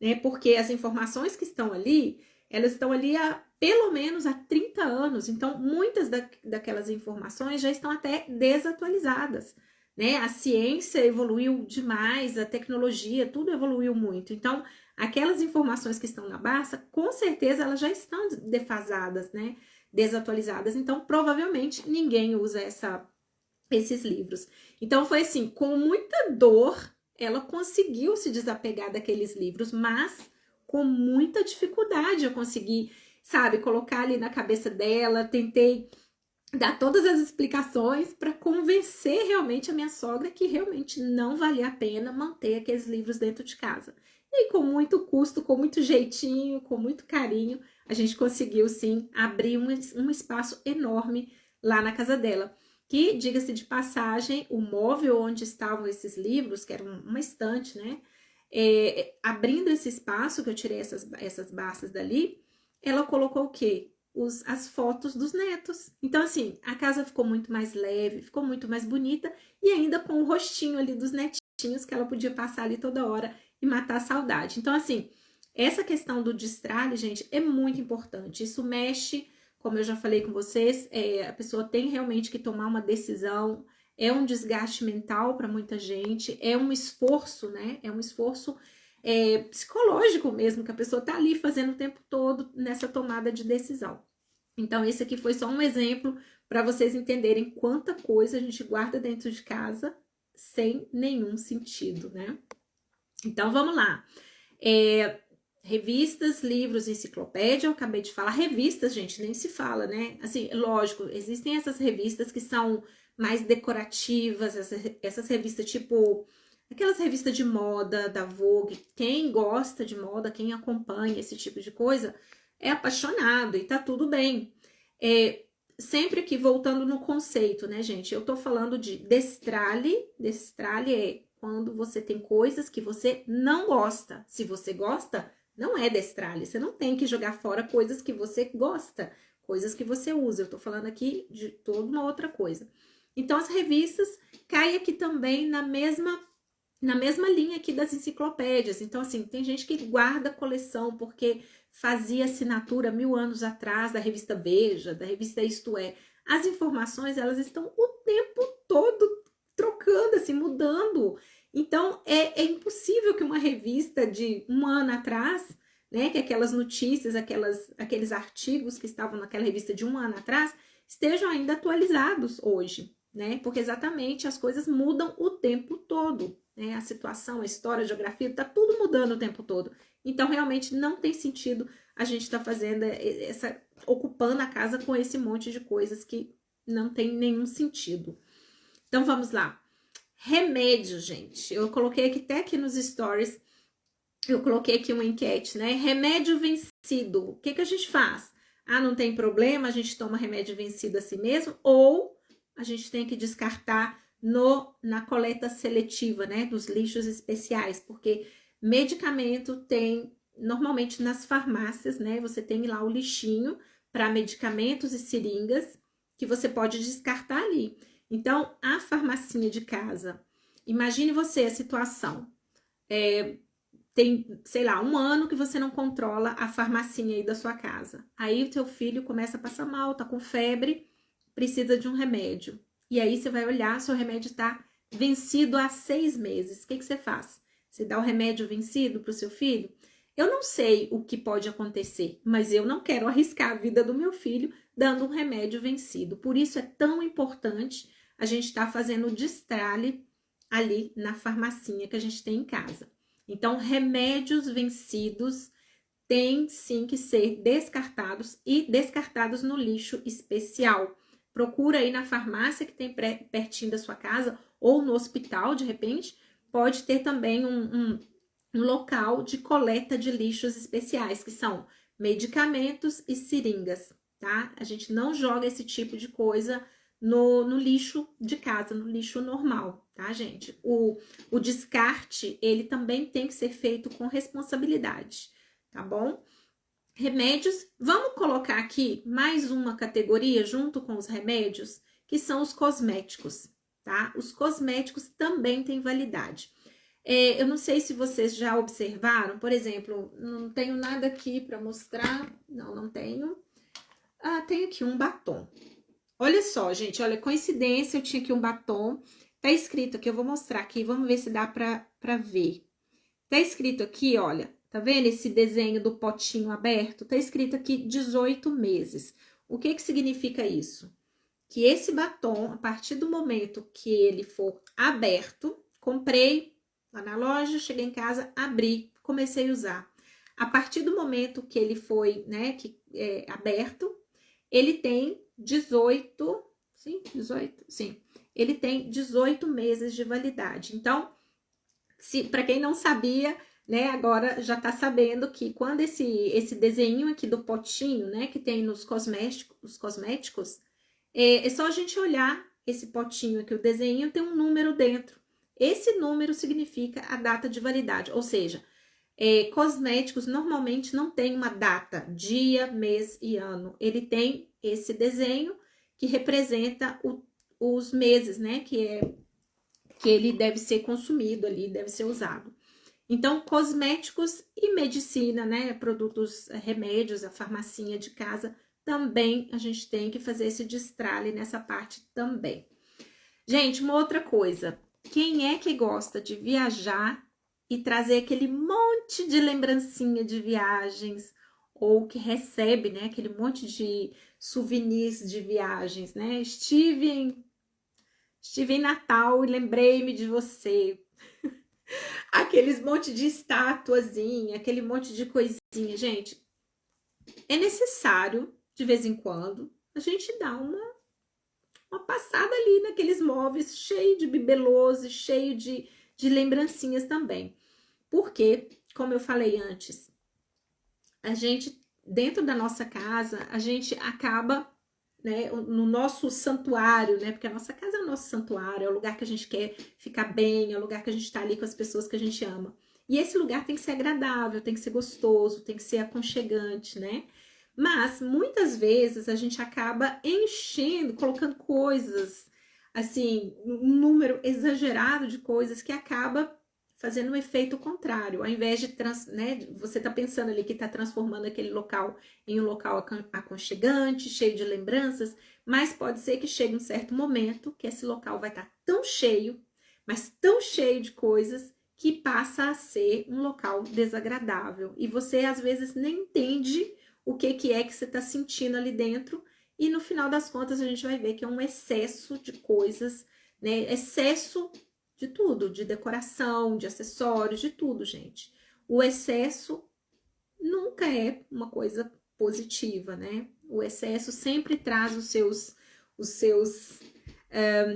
Speaker 1: né? Porque as informações que estão ali, elas estão ali há pelo menos há 30 anos, então muitas daquelas informações já estão até desatualizadas, né? A ciência evoluiu demais, a tecnologia, tudo evoluiu muito. Então, aquelas informações que estão na Barça, com certeza elas já estão defasadas, né? Desatualizadas. Então, provavelmente ninguém usa esses livros. Então, foi assim, com muita dor, ela conseguiu se desapegar daqueles livros, mas com muita dificuldade eu consegui, sabe, colocar ali na cabeça dela, tentei dar todas as explicações para convencer realmente a minha sogra que realmente não valia a pena manter aqueles livros dentro de casa. E com muito custo, com muito jeitinho, com muito carinho, a gente conseguiu sim abrir um espaço enorme lá na casa dela. Que, diga-se de passagem, o móvel onde estavam esses livros, que era uma estante, né? Abrindo esse espaço que eu tirei essas baças dali, ela colocou o quê? As fotos dos netos. Então, assim, a casa ficou muito mais leve, ficou muito mais bonita e ainda com o rostinho ali dos netinhos que ela podia passar ali toda hora e matar a saudade. Então, assim, essa questão do destralhe, gente, é muito importante. Isso mexe, como eu já falei com vocês, a pessoa tem realmente que tomar uma decisão. É um desgaste mental para muita gente, é um esforço, né? É um esforço psicológico mesmo, que a pessoa tá ali fazendo o tempo todo nessa tomada de decisão. Então, esse aqui foi só um exemplo para vocês entenderem quanta coisa a gente guarda dentro de casa sem nenhum sentido, né? Então, vamos lá. Revistas, livros, enciclopédia, eu acabei de falar. Revistas, gente, nem se fala, né? Assim, lógico, existem essas revistas que são mais decorativas, essas revistas tipo aquelas revistas de moda da Vogue. Quem gosta de moda, quem acompanha esse tipo de coisa, é apaixonado e tá tudo bem. Sempre que voltando no conceito, né, gente? Eu tô falando de destralhe. Destralhe é quando você tem coisas que você não gosta. Se você gosta, não é destralhe. Você não tem que jogar fora coisas que você gosta, coisas que você usa. Eu tô falando aqui de toda uma outra coisa. Então, as revistas caem aqui também na mesma linha aqui das enciclopédias. Então, assim, tem gente que guarda coleção porque fazia assinatura 1000 anos atrás da revista Veja, da revista Isto É. As informações, elas estão o tempo todo trocando, assim, mudando. Então, é impossível que uma revista de 1 ano atrás, né, que aquelas notícias, aqueles artigos que estavam naquela revista de 1 ano atrás, estejam ainda atualizados hoje, né? Porque exatamente as coisas mudam o tempo todo, né? A situação, a história, a geografia, tá tudo mudando o tempo todo. Então, realmente não tem sentido a gente estar fazendo ocupando a casa com esse monte de coisas que não tem nenhum sentido. Então, vamos lá. Remédio, gente. Eu coloquei até aqui nos stories, eu coloquei aqui uma enquete, né? Remédio vencido. O que a gente faz? Não tem problema, a gente toma remédio vencido assim mesmo, ou a gente tem que descartar na coleta seletiva, né? Dos lixos especiais, porque medicamento tem normalmente nas farmácias, né? Você tem lá o lixinho para medicamentos e seringas que você pode descartar ali. Então, a farmacinha de casa, imagine você a situação. Tem, sei lá, 1 ano que você não controla a farmacinha aí da sua casa. Aí o teu filho começa a passar mal, tá com febre, precisa de um remédio. E aí você vai olhar, seu remédio tá vencido há 6 meses. O que você faz? Você dá o remédio vencido pro seu filho? Eu não sei o que pode acontecer, mas eu não quero arriscar a vida do meu filho dando um remédio vencido. Por isso é tão importante a gente estar fazendo o destralhe ali na farmacinha que a gente tem em casa. Então, remédios vencidos têm sim que ser descartados e descartados no lixo especial. Procura aí na farmácia que tem pertinho da sua casa ou no hospital, de repente, pode ter também um local de coleta de lixos especiais, que são medicamentos e seringas, tá? A gente não joga esse tipo de coisa no lixo de casa, no lixo normal, tá, gente? O descarte, ele também tem que ser feito com responsabilidade, tá bom? Remédios, vamos colocar aqui mais uma categoria junto com os remédios, que são os cosméticos, tá? Os cosméticos também têm validade. Eu não sei se vocês já observaram, por exemplo, não tenho nada aqui para mostrar, não tenho. Tenho aqui um batom. Olha só, gente, olha, coincidência, eu tinha aqui um batom, tá escrito aqui, eu vou mostrar aqui, vamos ver se dá pra ver. Tá escrito aqui, olha, tá vendo esse desenho do potinho aberto? Tá escrito aqui 18 meses. O que que significa isso? Que esse batom, a partir do momento que ele for aberto, comprei lá na loja, cheguei em casa, abri, comecei a usar. A partir do momento que ele foi, né, aberto, ele tem 18, sim, 18, sim. Ele tem 18 meses de validade. Então, para quem não sabia, né, agora já tá sabendo que quando esse desenho aqui do potinho, né, que tem nos cosméticos, é só a gente olhar esse potinho aqui, o desenho tem um número dentro. Esse número significa a data de validade, ou seja, cosméticos normalmente não tem uma data, dia, mês e ano. Ele tem esse desenho que representa os meses, né? Que ele deve ser consumido ali, deve ser usado. Então, cosméticos e medicina, né? Produtos, remédios, a farmacinha de casa, também a gente tem que fazer esse destralhe nessa parte também. Gente, uma outra coisa. Quem é que gosta de viajar e trazer aquele monte de lembrancinha de viagens, ou que recebe, né, aquele monte de souvenirs de viagens, né? Estive em Natal e lembrei-me de você. Aqueles monte de estatuazinha, aquele monte de coisinha. Gente, é necessário, de vez em quando, a gente dar uma passada ali naqueles móveis cheio de bibelôs, cheio de lembrancinhas também. Porque, como eu falei antes, a gente, dentro da nossa casa, a gente acaba, né, no nosso santuário, né, porque a nossa casa é o nosso santuário, é o lugar que a gente quer ficar bem, é o lugar que a gente tá ali com as pessoas que a gente ama. E esse lugar tem que ser agradável, tem que ser gostoso, tem que ser aconchegante, né? Mas, muitas vezes, a gente acaba enchendo, colocando coisas, assim, um número exagerado de coisas que acaba fazendo um efeito contrário. Ao invés de, né, você tá pensando ali que tá transformando aquele local em um local aconchegante, cheio de lembranças, mas pode ser que chegue um certo momento que esse local vai estar tão cheio, mas tão cheio de coisas, que passa a ser um local desagradável. E você, às vezes, nem entende o que é que você está sentindo ali dentro, e no final das contas a gente vai ver que é um excesso de coisas, né? Excesso de tudo, de decoração, de acessórios, de tudo, gente. O excesso nunca é uma coisa positiva, né? O excesso sempre traz os seus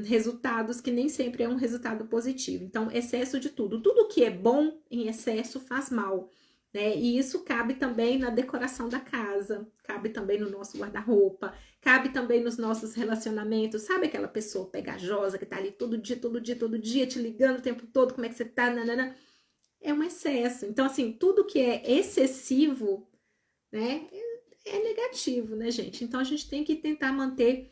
Speaker 1: resultados, que nem sempre é um resultado positivo. Então, excesso de tudo. Tudo que é bom em excesso faz mal, né? E isso cabe também na decoração da casa, cabe também no nosso guarda-roupa, cabe também nos nossos relacionamentos. Sabe aquela pessoa pegajosa que tá ali todo dia te ligando o tempo todo, como é que você tá, nanana? é um excesso. Então, assim, tudo que é excessivo, né, é negativo, né, gente? Então, a gente tem que tentar manter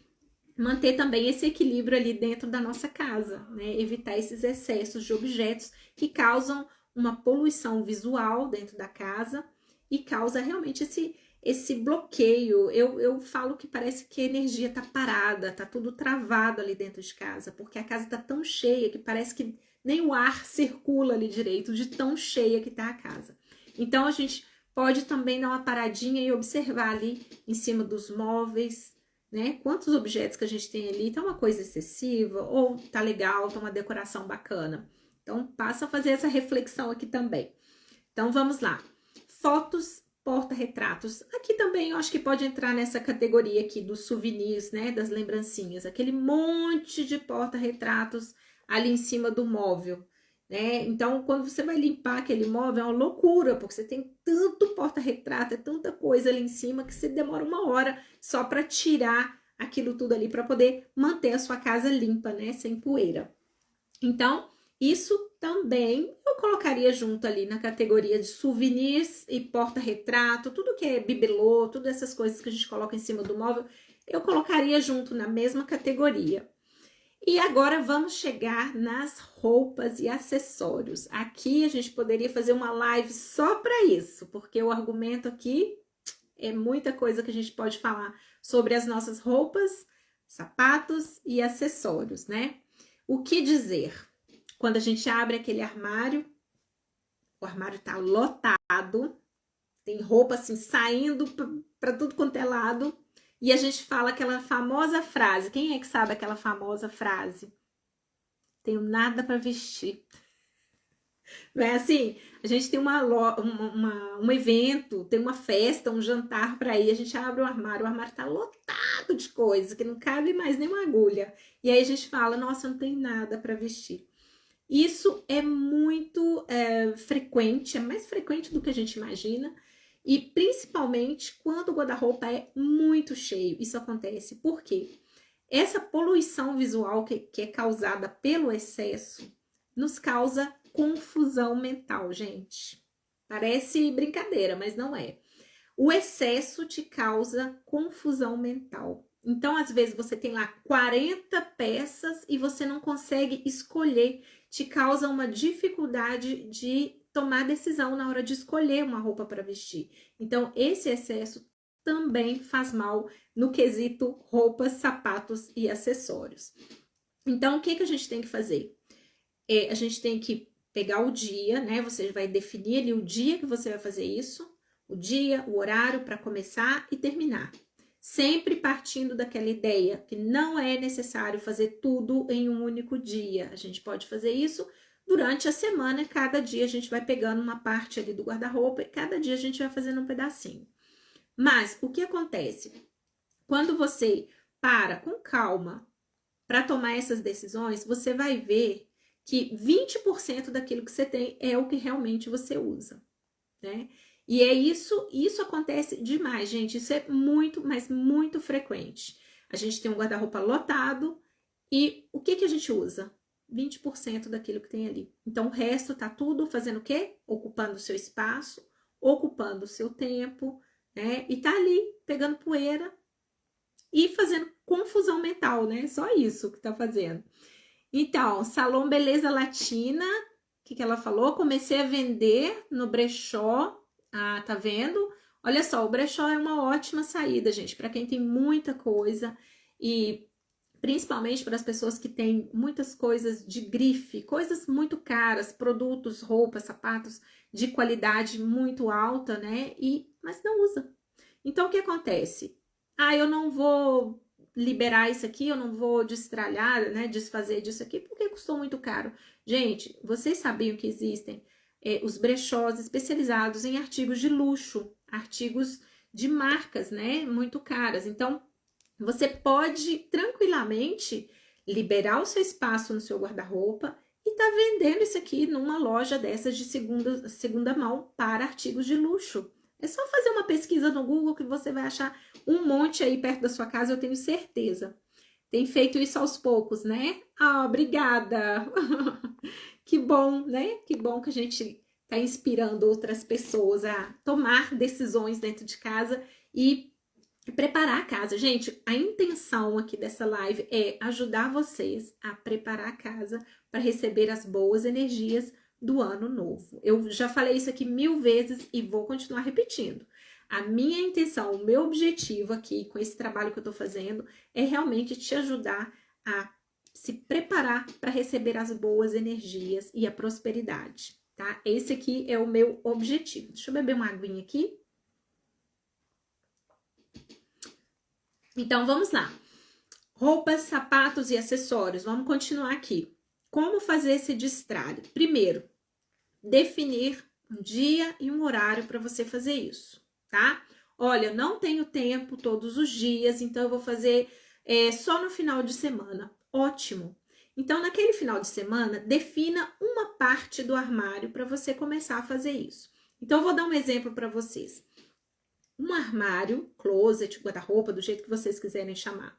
Speaker 1: também esse equilíbrio ali dentro da nossa casa, né? Evitar esses excessos de objetos que causam uma poluição visual dentro da casa e causa realmente esse bloqueio. Eu falo que parece que a energia tá parada, tá tudo travado ali dentro de casa, porque a casa tá tão cheia que parece que nem o ar circula ali direito, de tão cheia que tá a casa. Então a gente pode também dar uma paradinha e observar ali em cima dos móveis, né? Quantos objetos que a gente tem ali, tá uma coisa excessiva ou tá legal, tá uma decoração bacana. Então passa a fazer essa reflexão aqui também. Então vamos lá. Fotos, porta-retratos. Aqui também eu acho que pode entrar nessa categoria aqui dos souvenirs, né, das lembrancinhas. Aquele monte de porta-retratos ali em cima do móvel, né? Então, quando você vai limpar aquele móvel, é uma loucura, porque você tem tanto porta-retrato, é tanta coisa ali em cima que você demora uma hora só para tirar aquilo tudo ali para poder manter a sua casa limpa, né, sem poeira. Então, isso também eu colocaria junto ali na categoria de souvenirs e porta-retrato, tudo que é bibelô, todas essas coisas que a gente coloca em cima do móvel, eu colocaria junto na mesma categoria. E agora vamos chegar nas roupas e acessórios. Aqui a gente poderia fazer uma live só para isso, porque o argumento aqui é muita coisa que a gente pode falar sobre as nossas roupas, sapatos e acessórios, né? O que dizer? Quando a gente abre aquele armário, o armário tá lotado, tem roupa assim saindo para tudo quanto é lado, e a gente fala aquela famosa frase. Quem é que sabe aquela famosa frase? Tenho nada para vestir. Não é assim? A gente tem um evento, tem uma festa, um jantar para ir, a gente abre o armário tá lotado de coisa, que não cabe mais nem uma agulha. E aí a gente fala, nossa, eu não tenho nada para vestir. Isso é muito frequente, é mais frequente do que a gente imagina, e principalmente quando o guarda-roupa é muito cheio. Isso acontece por quê? Essa poluição visual que é causada pelo excesso nos causa confusão mental, gente. Parece brincadeira, mas não é. O excesso te causa confusão mental. Então, às vezes, você tem lá 40 peças e você não consegue escolher. Te causa uma dificuldade de tomar decisão na hora de escolher uma roupa para vestir. Então, esse excesso também faz mal no quesito roupas, sapatos e acessórios. Então, o que a gente tem que fazer? A gente tem que pegar o dia, né? Você vai definir ali o dia que você vai fazer isso, o dia, o horário para começar e terminar. Sempre partindo daquela ideia que não é necessário fazer tudo em um único dia. A gente pode fazer isso durante a semana, cada dia a gente vai pegando uma parte ali do guarda-roupa e cada dia a gente vai fazendo um pedacinho. Mas o que acontece? Quando você para com calma para tomar essas decisões, você vai ver que 20% daquilo que você tem é o que realmente você usa, né? E é isso acontece demais, gente. Isso é muito, mas muito frequente. A gente tem um guarda-roupa lotado e o que a gente usa? 20% daquilo que tem ali. Então, o resto tá tudo fazendo o quê? Ocupando o seu espaço, ocupando o seu tempo, né? E tá ali pegando poeira e fazendo confusão mental, né? Só isso que tá fazendo. Então, Salão Beleza Latina, o que ela falou? Comecei a vender no brechó. Ah, tá vendo? Olha só, o brechó é uma ótima saída, gente, para quem tem muita coisa e principalmente para as pessoas que têm muitas coisas de grife, coisas muito caras, produtos, roupas, sapatos de qualidade muito alta, né? Mas não usa. Então, o que acontece? Ah, eu não vou liberar isso aqui, eu não vou destralhar, né, desfazer disso aqui, porque custou muito caro. Gente, vocês sabiam que existem os brechós especializados em artigos de luxo, artigos de marcas, né, muito caras. Então, você pode tranquilamente liberar o seu espaço no seu guarda-roupa e tá vendendo isso aqui numa loja dessas de segunda mão para artigos de luxo. É só fazer uma pesquisa no Google que você vai achar um monte aí perto da sua casa, eu tenho certeza. Tem feito isso aos poucos, né? Ah, obrigada! Que bom, né? Que bom que a gente tá inspirando outras pessoas a tomar decisões dentro de casa e preparar a casa. Gente, a intenção aqui dessa live é ajudar vocês a preparar a casa para receber as boas energias do ano novo. Eu já falei isso aqui 1000 vezes e vou continuar repetindo. A minha intenção, o meu objetivo aqui com esse trabalho que eu tô fazendo é realmente te ajudar a se preparar para receber as boas energias e a prosperidade, tá? Esse aqui é o meu objetivo. Deixa eu beber uma aguinha aqui. Então, vamos lá. Roupas, sapatos e acessórios. Vamos continuar aqui. Como fazer esse destralhe? Primeiro, definir um dia e um horário para você fazer isso, tá? Olha, eu não tenho tempo todos os dias, então eu vou fazer só no final de semana. Ótimo! Então, naquele final de semana, defina uma parte do armário para você começar a fazer isso. Então, eu vou dar um exemplo para vocês. Um armário, closet, guarda-roupa, do jeito que vocês quiserem chamar.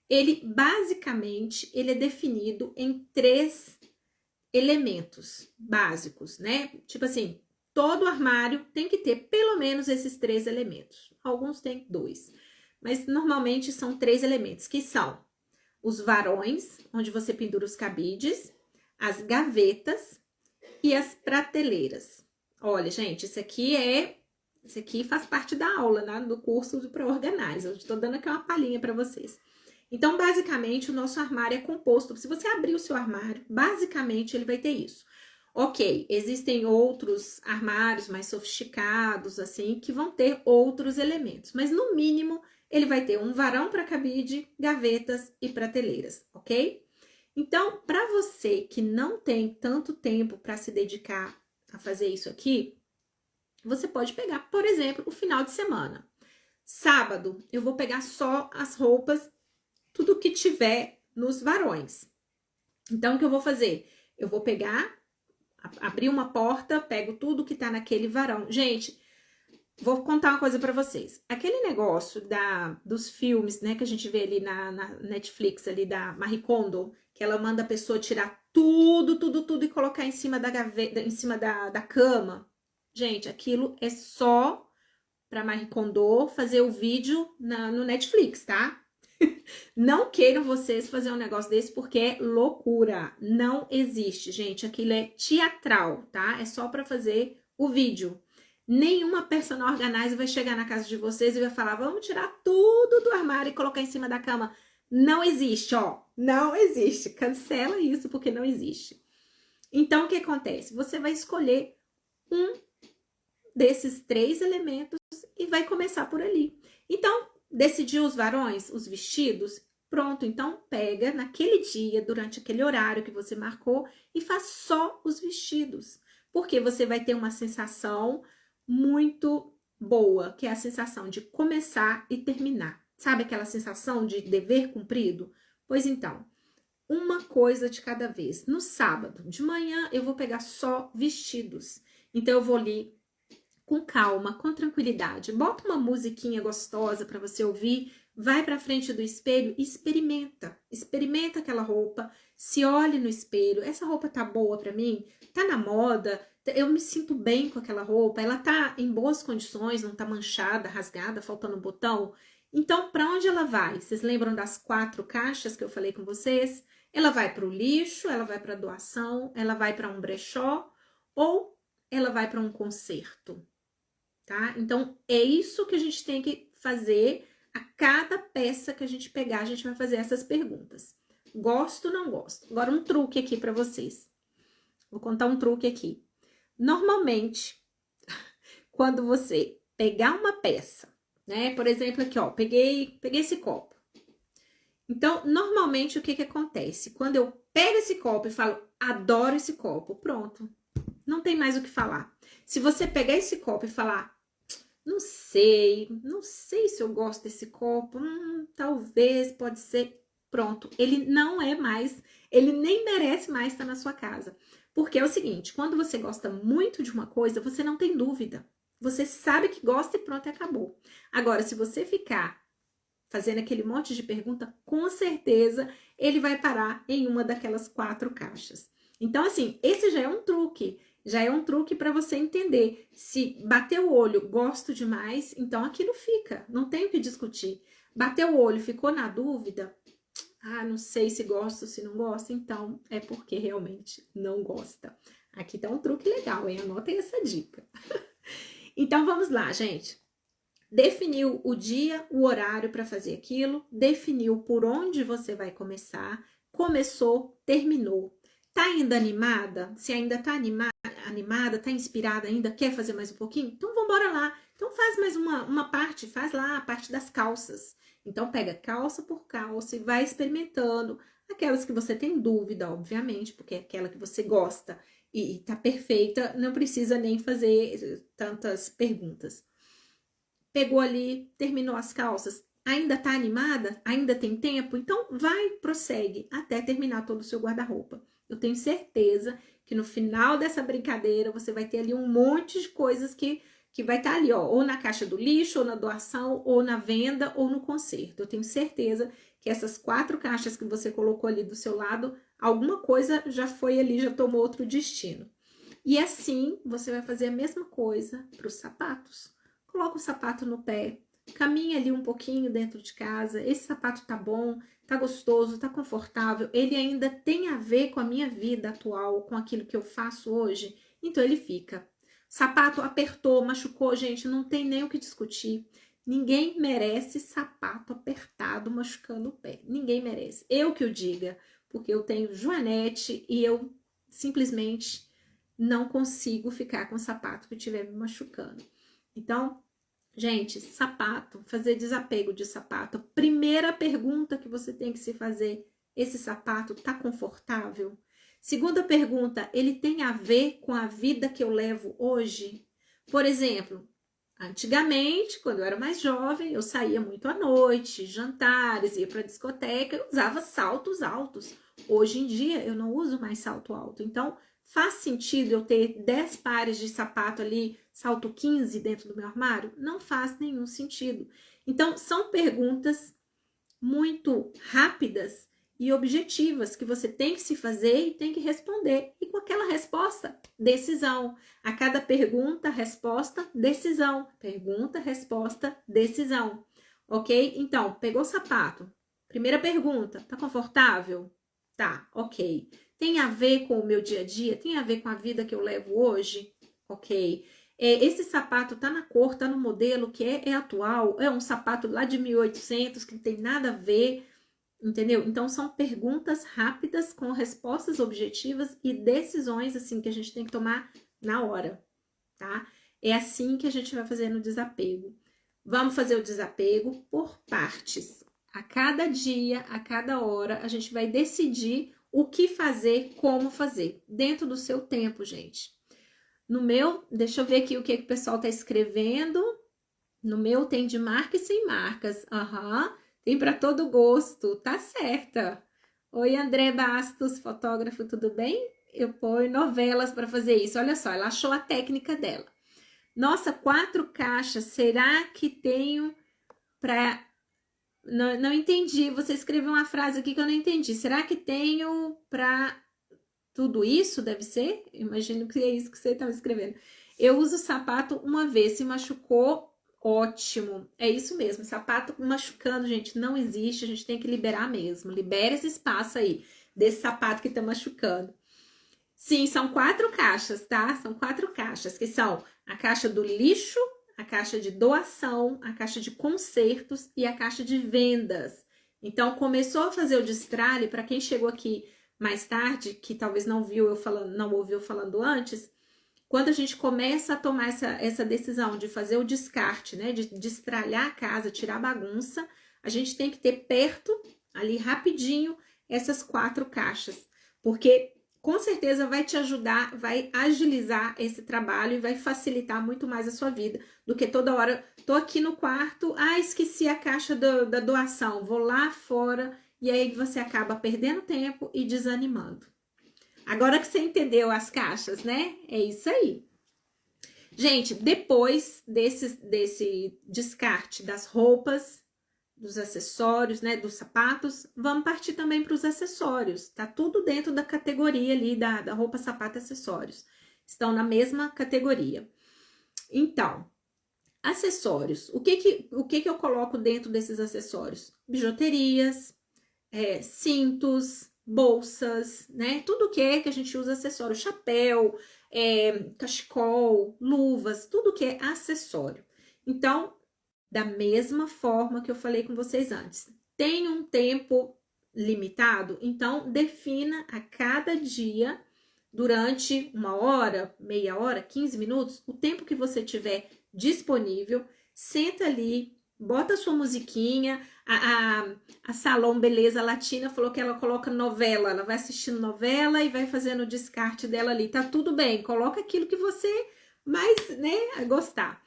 Speaker 1: Ele, basicamente, ele é definido em 3 elementos básicos, né? Tipo assim, todo armário tem que ter pelo menos esses 3 elementos. Alguns têm 2, mas normalmente são 3 elementos, que são os varões, onde você pendura os cabides, as gavetas e as prateleiras. Olha, gente, isso aqui faz parte da aula, né, do curso do Pré-Organize. Eu estou dando aqui uma palhinha para vocês. Então, basicamente, o nosso armário é composto. Se você abrir o seu armário, basicamente, ele vai ter isso. Ok, existem outros armários mais sofisticados, assim, que vão ter outros elementos. Mas, no mínimo, ele vai ter um varão para cabide, gavetas e prateleiras, ok? Então, para você que não tem tanto tempo para se dedicar a fazer isso aqui, você pode pegar, por exemplo, o final de semana. Sábado, eu vou pegar só as roupas, tudo que tiver nos varões. Então, o que eu vou fazer? Eu vou pegar, abrir uma porta, pego tudo que tá naquele varão. Gente, vou contar uma coisa pra vocês. Aquele negócio dos filmes, né, que a gente vê ali na Netflix, ali da Marie Kondo, que ela manda a pessoa tirar tudo e colocar em cima da gaveta, em cima da cama. Gente, aquilo é só pra Marie Kondo fazer o vídeo no Netflix, tá? Não queiram vocês fazer um negócio desse porque é loucura. Não existe, gente. Aquilo é teatral, tá? É só pra fazer o vídeo. Nenhuma personal organizer vai chegar na casa de vocês e vai falar, vamos tirar tudo do armário e colocar em cima da cama. Não existe, ó. Não existe. Cancela isso porque não existe. Então, o que acontece? Você vai escolher um desses 3 elementos e vai começar por ali. Então, decidiu os varões, os vestidos? Pronto, então pega naquele dia, durante aquele horário que você marcou e faz só os vestidos. Porque você vai ter uma sensação muito boa, que é a sensação de começar e terminar. Sabe aquela sensação de dever cumprido? Pois então, uma coisa de cada vez. No sábado, de manhã, eu vou pegar só vestidos. Então, eu vou ali com calma, com tranquilidade. Bota uma musiquinha gostosa para você ouvir, vai para frente do espelho e experimenta. Experimenta aquela roupa, se olhe no espelho. Essa roupa tá boa para mim? Tá na moda? Eu me sinto bem com aquela roupa? Ela tá em boas condições, não tá manchada, rasgada, faltando um botão? Então, para onde ela vai? Vocês lembram das 4 caixas que eu falei com vocês? Ela vai para o lixo, ela vai para doação, ela vai para um brechó ou ela vai para um concerto? Tá? Então, é isso que a gente tem que fazer. A cada peça que a gente pegar, a gente vai fazer essas perguntas. Gosto ou não gosto? Agora, um truque aqui para vocês. Vou contar um truque aqui. Normalmente, quando você pegar uma peça, né? Por exemplo, aqui, ó, peguei esse copo. Então, normalmente, o que acontece? Quando eu pego esse copo e falo, adoro esse copo, pronto. Não tem mais o que falar. Se você pegar esse copo e falar, não sei se eu gosto desse copo, talvez, pode ser, pronto. Ele não é mais, ele nem merece mais estar na sua casa. Porque é o seguinte, quando você gosta muito de uma coisa, você não tem dúvida. Você sabe que gosta e pronto, acabou. Agora, se você ficar fazendo aquele monte de pergunta, com certeza ele vai parar em uma daquelas 4 caixas. Então, assim, esse já é um truque. Já é um truque para você entender. Se bater o olho, gosto demais, então aquilo fica, não tem o que discutir. Bateu o olho, ficou na dúvida, não sei se gosta ou se não gosta, então é porque realmente não gosta. Aqui tá um truque legal, hein? Anotem essa dica. Então vamos lá, gente. Definiu o dia, o horário para fazer aquilo, definiu por onde você vai começar, começou, terminou. Tá ainda animada? Se ainda tá animada, tá inspirada ainda, quer fazer mais um pouquinho? Então vamos embora lá. Então faz mais uma parte, faz lá a parte das calças. Então pega calça por calça e vai experimentando. Aquelas que você tem dúvida, obviamente, porque é aquela que você gosta e tá perfeita, não precisa nem fazer tantas perguntas. Pegou ali, terminou as calças, ainda tá animada? Ainda tem tempo? Então vai, prossegue até terminar todo o seu guarda-roupa. Eu tenho certeza que no final dessa brincadeira você vai ter ali um monte de coisas que vai estar ali, ó, ou na caixa do lixo, ou na doação, ou na venda, ou no conserto. Eu tenho certeza que essas 4 caixas que você colocou ali do seu lado, alguma coisa já foi ali, já tomou outro destino. E assim você vai fazer a mesma coisa para os sapatos. Coloca o sapato no pé, caminha ali um pouquinho dentro de casa. Esse sapato tá bom, tá gostoso, tá confortável. Ele ainda tem a ver com a minha vida atual, com aquilo que eu faço hoje. Então ele fica. Sapato apertou, machucou, gente, não tem nem o que discutir. Ninguém merece sapato apertado machucando o pé. Ninguém merece. Eu que o diga, porque eu tenho joanete e eu simplesmente não consigo ficar com o sapato que estiver me machucando. Então, gente, sapato, fazer desapego de sapato. Primeira pergunta que você tem que se fazer: esse sapato tá confortável? Segunda pergunta: ele tem a ver com a vida que eu levo hoje? Por exemplo, antigamente, quando eu era mais jovem, eu saía muito à noite, jantares, ia para discoteca, eu usava saltos altos. Hoje em dia, eu não uso mais salto alto. Então, faz sentido eu ter 10 pares de sapato ali, salto 15 dentro do meu armário? Não faz nenhum sentido. Então, são perguntas muito rápidas e objetivas que você tem que se fazer e tem que responder. E com aquela resposta, decisão. A cada pergunta, resposta, decisão. Pergunta, resposta, decisão. Ok? Então, pegou o sapato. Primeira pergunta, tá confortável? Tá, ok. Tem a ver com o meu dia a dia? Tem a ver com a vida que eu levo hoje? Ok. Esse sapato tá na cor, tá no modelo que é atual, é um sapato lá de 1800 que não tem nada a ver, entendeu? Então são perguntas rápidas com respostas objetivas e decisões assim que a gente tem que tomar na hora, tá? É assim que a gente vai fazer no desapego. Vamos fazer o desapego por partes. A cada dia, a cada hora, a gente vai decidir o que fazer, como fazer, dentro do seu tempo, gente. No meu, deixa eu ver aqui o que o pessoal tá escrevendo. No meu tem de marca e sem marcas. Aham, tem para todo gosto. Tá certa. Oi, André Bastos, fotógrafo, tudo bem? Eu ponho novelas para fazer isso. Olha só, ela achou a técnica dela. Nossa, 4 caixas. Será que tenho para... Não entendi. Você escreveu uma frase aqui que eu não entendi. Será que tenho para tudo isso? Deve ser? Imagino que é isso que você estava escrevendo. Eu uso sapato uma vez, se machucou, ótimo. É isso mesmo, sapato machucando, gente, não existe, a gente tem que liberar mesmo. Libera esse espaço aí, desse sapato que tá machucando. Sim, são 4 caixas, tá? São 4 caixas, que são a caixa do lixo, a caixa de doação, a caixa de consertos e a caixa de vendas. Então, começou a fazer o destralhe, para quem chegou aqui mais tarde, que talvez não viu eu falando, não ouviu falando antes, quando a gente começa a tomar essa decisão de fazer o descarte, né, de destralhar a casa, tirar a bagunça, a gente tem que ter perto, ali rapidinho, essas 4 caixas, porque com certeza vai te ajudar, vai agilizar esse trabalho e vai facilitar muito mais a sua vida do que toda hora, tô aqui no quarto, esqueci a caixa da doação, vou lá fora, e aí você acaba perdendo tempo e desanimando. Agora que você entendeu as caixas, né? É isso aí. Gente, depois desse descarte das roupas, dos acessórios, né? Dos sapatos, vamos partir também para os acessórios. Tá tudo dentro da categoria ali da roupa, sapato e acessórios. estão na mesma categoria. Então, acessórios. O que eu coloco dentro desses acessórios? Bijuterias, cintos, bolsas, né? Tudo que a gente usa acessório, chapéu, cachecol, luvas, tudo que é acessório. Então, da mesma forma que eu falei com vocês antes, tem um tempo limitado, então defina a cada dia, durante 1 hora, meia hora, 15 minutos, o tempo que você tiver disponível, senta ali, bota a sua musiquinha. A Salom Beleza Latina falou que ela coloca novela, ela vai assistindo novela e vai fazendo o descarte dela ali. Tá tudo bem, coloca aquilo que você mais, né, gostar.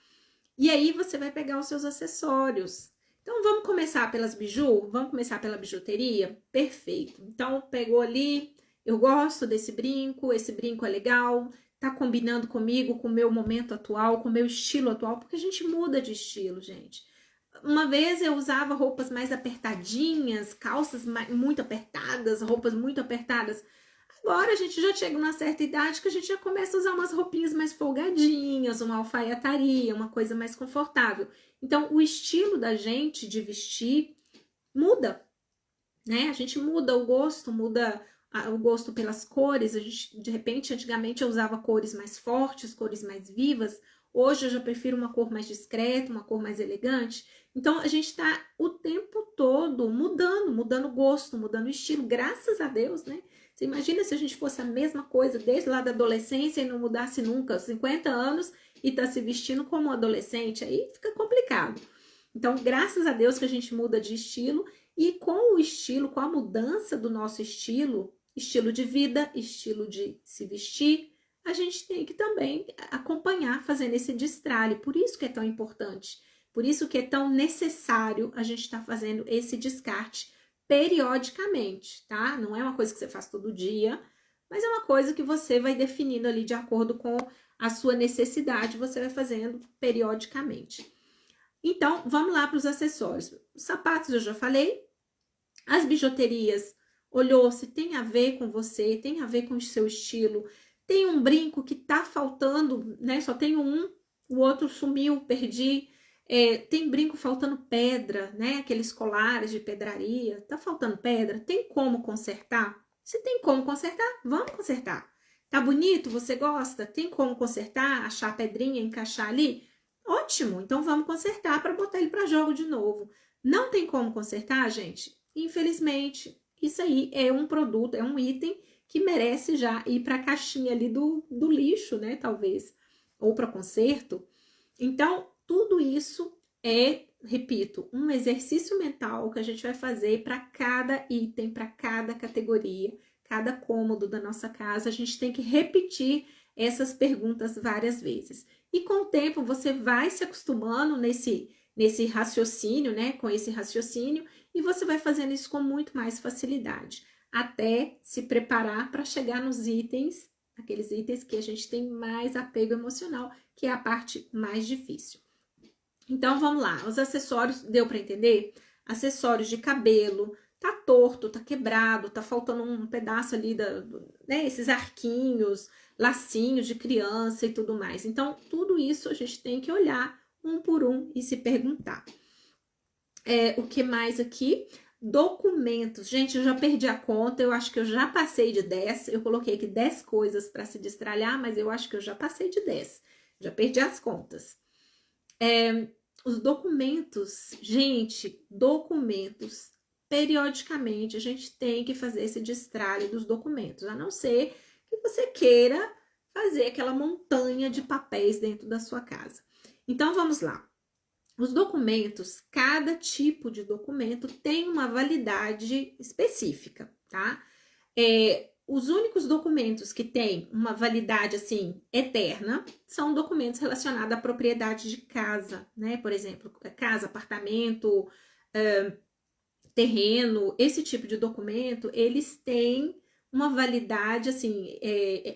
Speaker 1: E aí você vai pegar os seus acessórios. Então vamos começar pelas biju? Vamos começar pela bijuteria? Perfeito. Então pegou ali, eu gosto desse brinco, esse brinco é legal, tá combinando comigo, com o meu momento atual, com o meu estilo atual, porque a gente muda de estilo, gente. Uma vez eu usava roupas mais apertadinhas, calças muito apertadas, roupas muito apertadas. Agora a gente já chega numa certa idade que a gente já começa a usar umas roupinhas mais folgadinhas, uma alfaiataria, uma coisa mais confortável. Então, o estilo da gente de vestir muda, né? A gente muda o gosto, muda o gosto pelas cores. A gente, de repente, antigamente eu usava cores mais fortes, cores mais vivas. Hoje eu já prefiro uma cor mais discreta, uma cor mais elegante. Então, a gente tá o tempo todo mudando o gosto, mudando o estilo, graças a Deus, né? Você imagina se a gente fosse a mesma coisa desde lá da adolescência e não mudasse nunca, 50 anos e tá se vestindo como um adolescente, aí fica complicado. Então, graças a Deus que a gente muda de estilo e com o estilo, com a mudança do nosso estilo de vida, estilo de se vestir, a gente tem que também acompanhar fazendo esse destralhe. Por isso que é tão importante, por isso que é tão necessário a gente estar fazendo esse descarte periodicamente, tá? Não é uma coisa que você faz todo dia, mas é uma coisa que você vai definindo ali de acordo com a sua necessidade, você vai fazendo periodicamente. Então, vamos lá para os acessórios. Os sapatos eu já falei, as bijuterias, olhou se tem a ver com você, tem a ver com o seu estilo. Tem um brinco que tá faltando, né? Só tenho um, o outro sumiu, perdi. Tem brinco faltando pedra, né? Aqueles colares de pedraria. Tá faltando pedra? Tem como consertar? Se tem como consertar, vamos consertar. Tá bonito? Você gosta? Tem como consertar? Achar a pedrinha, encaixar ali? Ótimo! Então vamos consertar para botar ele para jogo de novo. Não tem como consertar, gente? Infelizmente, isso aí é um produto, é um item que merece já ir para a caixinha ali do lixo, né? Talvez. Ou para conserto. Então, tudo isso é, repito, um exercício mental que a gente vai fazer para cada item, para cada categoria, cada cômodo da nossa casa. A gente tem que repetir essas perguntas várias vezes. E com o tempo você vai se acostumando nesse raciocínio, né? Com esse raciocínio, e você vai fazendo isso com muito mais facilidade, até se preparar para chegar nos itens, aqueles itens que a gente tem mais apego emocional, que é a parte mais difícil. Então, vamos lá. Os acessórios, deu para entender? Acessórios de cabelo, tá torto, tá quebrado, tá faltando um pedaço ali, né? Esses arquinhos, lacinhos de criança e tudo mais. Então, tudo isso a gente tem que olhar um por um e se perguntar. O que mais aqui? Documentos. Gente, eu já perdi a conta, eu acho que eu já passei de 10. Eu coloquei aqui 10 coisas para se destralhar, mas eu acho que eu já passei de 10. Já perdi as contas. Os documentos, gente, documentos, periodicamente a gente tem que fazer esse destralhe dos documentos, a não ser que você queira fazer aquela montanha de papéis dentro da sua casa. Então, vamos lá. Os documentos, cada tipo de documento tem uma validade específica, tá? Os únicos documentos que têm uma validade, assim, eterna, são documentos relacionados à propriedade de casa, né? Por exemplo, casa, apartamento, terreno, esse tipo de documento, eles têm uma validade, assim,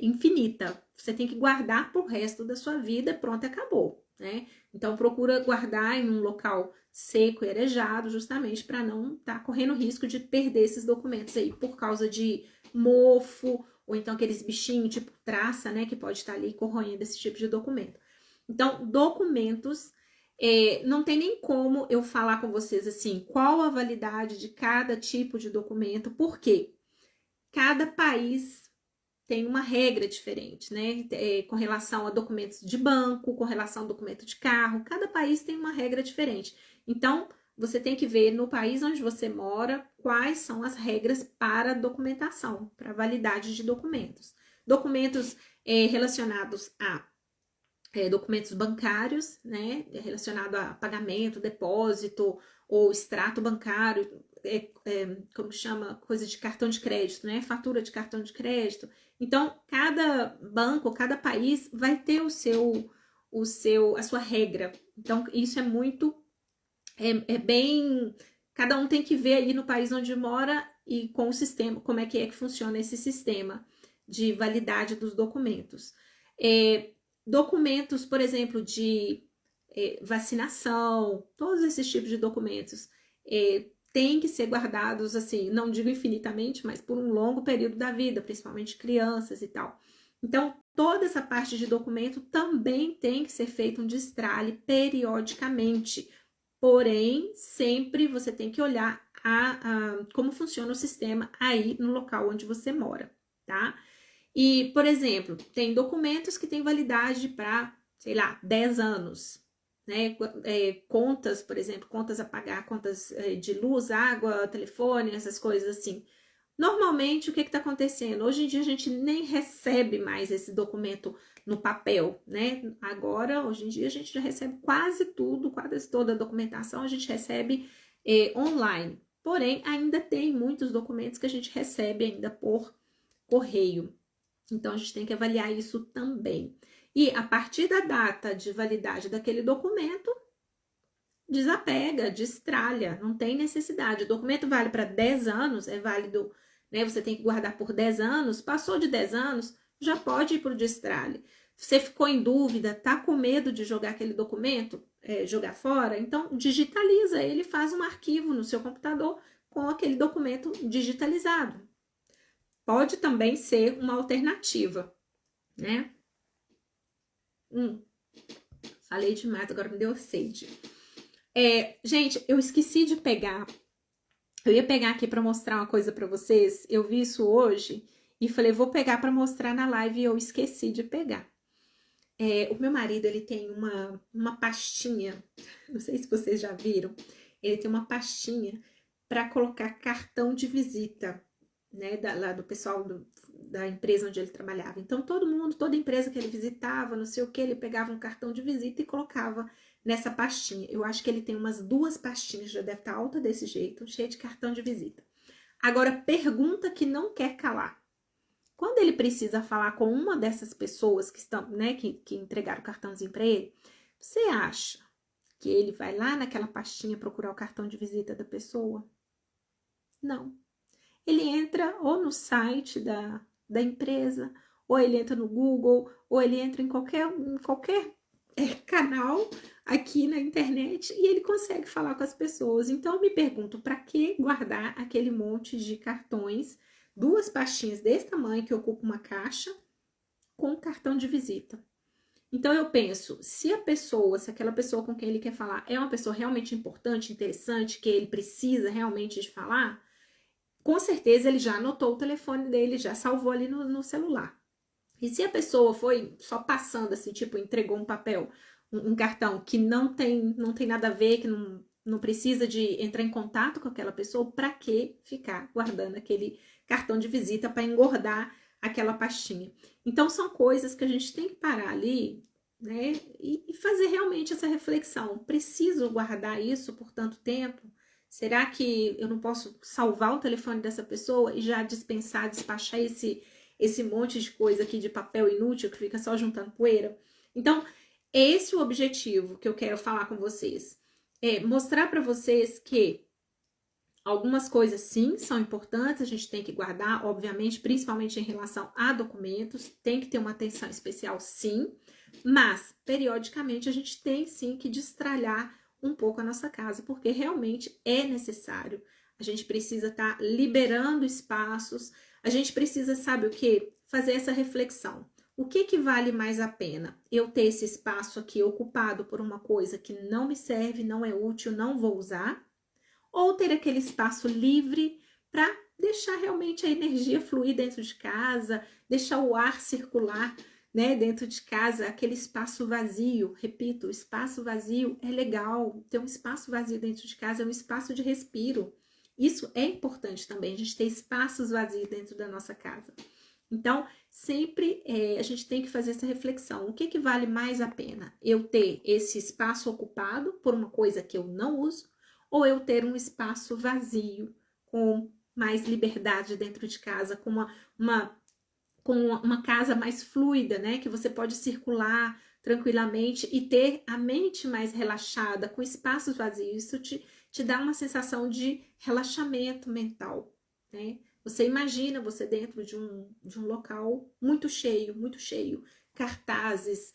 Speaker 1: infinita. Você tem que guardar pro resto da sua vida, pronto, acabou, né? Então, procura guardar em um local seco e arejado, justamente para não estar correndo risco de perder esses documentos aí por causa de mofo ou então aqueles bichinhos tipo traça, né, que pode estar ali corroendo esse tipo de documento. Então, documentos, não tem nem como eu falar com vocês assim, qual a validade de cada tipo de documento, porque cada país tem uma regra diferente, né? Com relação a documentos de banco, com relação a documento de carro, cada país tem uma regra diferente. Então, você tem que ver no país onde você mora quais são as regras para documentação, para validade de documentos. Documentos relacionados a documentos bancários, né, relacionado a pagamento, depósito ou extrato bancário, como chama, coisa de cartão de crédito, né, fatura de cartão de crédito. Então, cada banco, cada país vai ter a sua regra. Então, isso é muito, bem, cada um tem que ver aí no país onde mora e com o sistema, como é que funciona esse sistema de validade dos documentos. Documentos, por exemplo, de vacinação, todos esses tipos de documentos têm que ser guardados, assim, não digo infinitamente, mas por um longo período da vida, principalmente crianças e tal. Então, toda essa parte de documento também tem que ser feito um destralhe periodicamente. Porém, sempre você tem que olhar como funciona o sistema aí no local onde você mora, tá? E, por exemplo, tem documentos que têm validade para, sei lá, 10 anos, né? Contas, por exemplo, contas a pagar, contas de luz, água, telefone, essas coisas assim. Normalmente, o que está acontecendo? Hoje em dia, a gente nem recebe mais esse documento no papel, né? Agora, hoje em dia, a gente já recebe quase tudo, quase toda a documentação a gente recebe online. Porém, ainda tem muitos documentos que a gente recebe ainda por correio. Então, a gente tem que avaliar isso também. E a partir da data de validade daquele documento, desapega, destralha, não tem necessidade. O documento vale para 10 anos, é válido, né? Você tem que guardar por 10 anos, passou de 10 anos, já pode ir para o destralhe. Você ficou em dúvida, tá com medo de jogar aquele documento, jogar fora? Então, digitaliza ele, faz um arquivo no seu computador com aquele documento digitalizado. Pode também ser uma alternativa, né? Falei demais, agora me deu sede. Gente, eu esqueci de pegar. Eu ia pegar aqui para mostrar uma coisa para vocês. Eu vi isso hoje e falei, vou pegar para mostrar na live e eu esqueci de pegar. O meu marido, ele tem uma pastinha, não sei se vocês já viram, ele tem uma pastinha para colocar cartão de visita, né, lá do pessoal da empresa onde ele trabalhava. Então, toda empresa que ele visitava, não sei o que, ele pegava um cartão de visita e colocava nessa pastinha. Eu acho que ele tem umas 2 pastinhas, já deve estar alta desse jeito, cheia de cartão de visita. Agora, pergunta que não quer calar. Quando ele precisa falar com uma dessas pessoas que estão, né, que entregaram o cartãozinho para ele, você acha que ele vai lá naquela pastinha procurar o cartão de visita da pessoa? Não. Ele entra ou no site da empresa, ou ele entra no Google, ou ele entra em qualquer canal aqui na internet e ele consegue falar com as pessoas. Então, eu me pergunto, para que guardar aquele monte de cartões, 2 pastinhas desse tamanho que ocupa uma caixa, com cartão de visita? Então, eu penso, se aquela pessoa com quem ele quer falar é uma pessoa realmente importante, interessante, que ele precisa realmente de falar, com certeza ele já anotou o telefone dele, já salvou ali no celular. E se a pessoa foi só passando assim, tipo, entregou um papel, um cartão que não tem nada a ver, que não precisa de entrar em contato com aquela pessoa, para que ficar guardando aquele cartão de visita para engordar aquela pastinha? Então, são coisas que a gente tem que parar ali, né, e fazer realmente essa reflexão. Preciso guardar isso por tanto tempo? Será que eu não posso salvar o telefone dessa pessoa e já dispensar, despachar esse monte de coisa aqui de papel inútil que fica só juntando poeira? Então, esse é o objetivo que eu quero falar com vocês. Mostrar para vocês que algumas coisas, sim, são importantes, a gente tem que guardar, obviamente, principalmente em relação a documentos, tem que ter uma atenção especial, sim, mas, periodicamente, a gente tem, sim, que destralhar um pouco a nossa casa, porque realmente é necessário. A gente precisa estar liberando espaços, A gente precisa, sabe o quê? Fazer essa reflexão. O que vale mais a pena? Eu ter esse espaço aqui ocupado por uma coisa que não me serve, não é útil, não vou usar? Ou ter aquele espaço livre para deixar realmente a energia fluir dentro de casa, deixar o ar circular, né, dentro de casa, aquele espaço vazio. Repito, o espaço vazio é legal. Ter um espaço vazio dentro de casa é um espaço de respiro. Isso é importante também, a gente ter espaços vazios dentro da nossa casa. Então, sempre a gente tem que fazer essa reflexão. O que vale mais a pena? Eu ter esse espaço ocupado por uma coisa que eu não uso, ou eu ter um espaço vazio, com mais liberdade dentro de casa, com uma casa mais fluida, né? Que você pode circular tranquilamente e ter a mente mais relaxada, com espaços vazios. Isso te dá uma sensação de relaxamento mental, né? Você imagina você dentro de um local muito cheio, cartazes,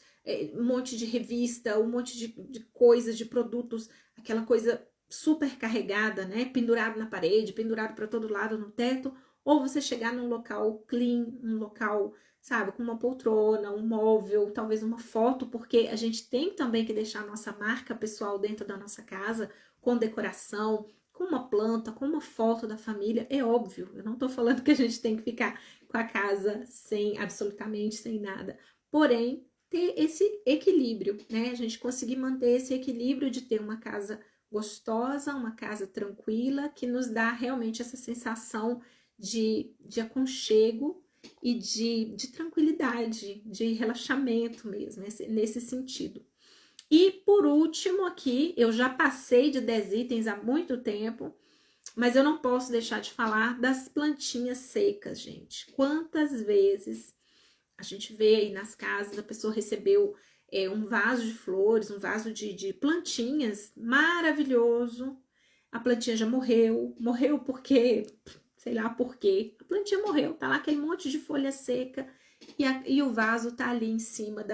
Speaker 1: um monte de revista, um monte de coisas, de produtos, aquela coisa super carregada, né? Pendurado na parede, pendurado para todo lado no teto, ou você chegar num local clean, um local, sabe, com uma poltrona, um móvel, talvez uma foto, porque a gente tem também que deixar a nossa marca pessoal dentro da nossa casa, com decoração, com uma planta, com uma foto da família. É óbvio, eu não tô falando que a gente tem que ficar com a casa absolutamente sem nada. Porém, ter esse equilíbrio, né? A gente conseguir manter esse equilíbrio de ter uma casa gostosa, uma casa tranquila, que nos dá realmente essa sensação de aconchego e de tranquilidade, de relaxamento mesmo, nesse sentido. E por último aqui, eu já passei de 10 itens há muito tempo, mas eu não posso deixar de falar das plantinhas secas, gente. Quantas vezes a gente vê aí nas casas, a pessoa recebeu um vaso de flores, um vaso de plantinhas, maravilhoso. A plantinha já morreu porque, sei lá por quê. A plantinha morreu, tá lá aquele monte de folha seca e o vaso tá ali em cima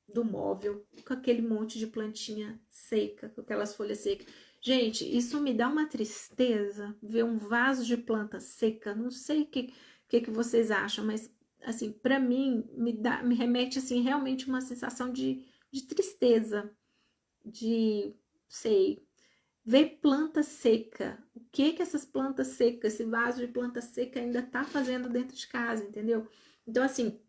Speaker 1: do móvel, com aquele monte de plantinha seca, com aquelas folhas secas. Gente, isso me dá uma tristeza, ver um vaso de planta seca. Não sei o que vocês acham, mas assim, para mim, me remete assim realmente uma sensação de tristeza, sei, ver planta seca. O que essas plantas secas, esse vaso de planta seca ainda tá fazendo dentro de casa, entendeu? Então, assim,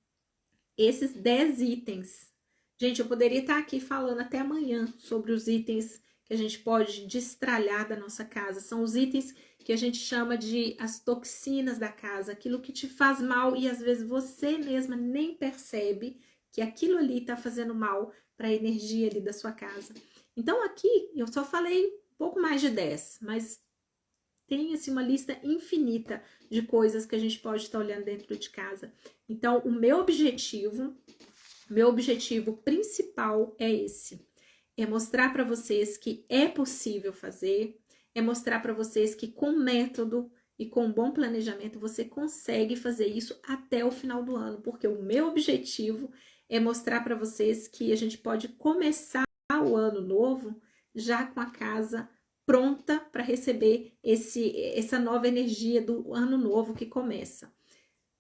Speaker 1: esses 10 itens. Gente, eu poderia estar aqui falando até amanhã sobre os itens que a gente pode destralhar da nossa casa. São os itens que a gente chama de as toxinas da casa, aquilo que te faz mal e às vezes você mesma nem percebe que aquilo ali está fazendo mal para a energia ali da sua casa. Então aqui eu só falei um pouco mais de 10, mas tem assim uma lista infinita de coisas que a gente pode estar olhando dentro de casa. Então, o meu objetivo principal é esse. É mostrar para vocês que é possível fazer, é mostrar para vocês que com método e com bom planejamento você consegue fazer isso até o final do ano, porque o meu objetivo é mostrar para vocês que a gente pode começar o ano novo já com a casa pronta para receber essa nova energia do ano novo que começa.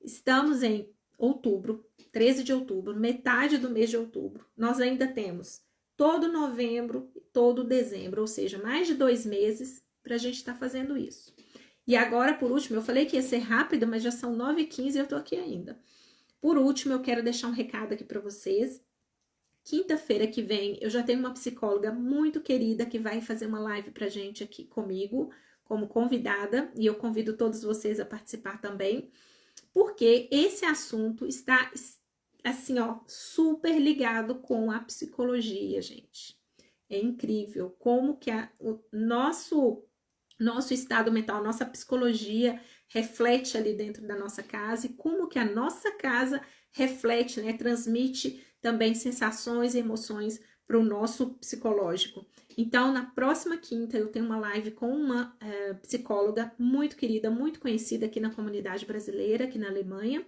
Speaker 1: Estamos em outubro, 13 de outubro, metade do mês de outubro. Nós ainda temos todo novembro e todo dezembro, ou seja, mais de 2 meses para a gente estar fazendo isso. E agora, por último, eu falei que ia ser rápido, mas já são 9h15 e eu tô aqui ainda. Por último, eu quero deixar um recado aqui para vocês. Quinta-feira que vem, eu já tenho uma psicóloga muito querida que vai fazer uma live pra gente aqui comigo, como convidada, e eu convido todos vocês a participar também, porque esse assunto está, assim, ó, super ligado com a psicologia, gente. É incrível como que o nosso estado mental, nossa psicologia reflete ali dentro da nossa casa e como que a nossa casa reflete, né, transmite também sensações e emoções para o nosso psicológico. Então, na próxima quinta, eu tenho uma live com uma psicóloga muito querida, muito conhecida aqui na comunidade brasileira, aqui na Alemanha,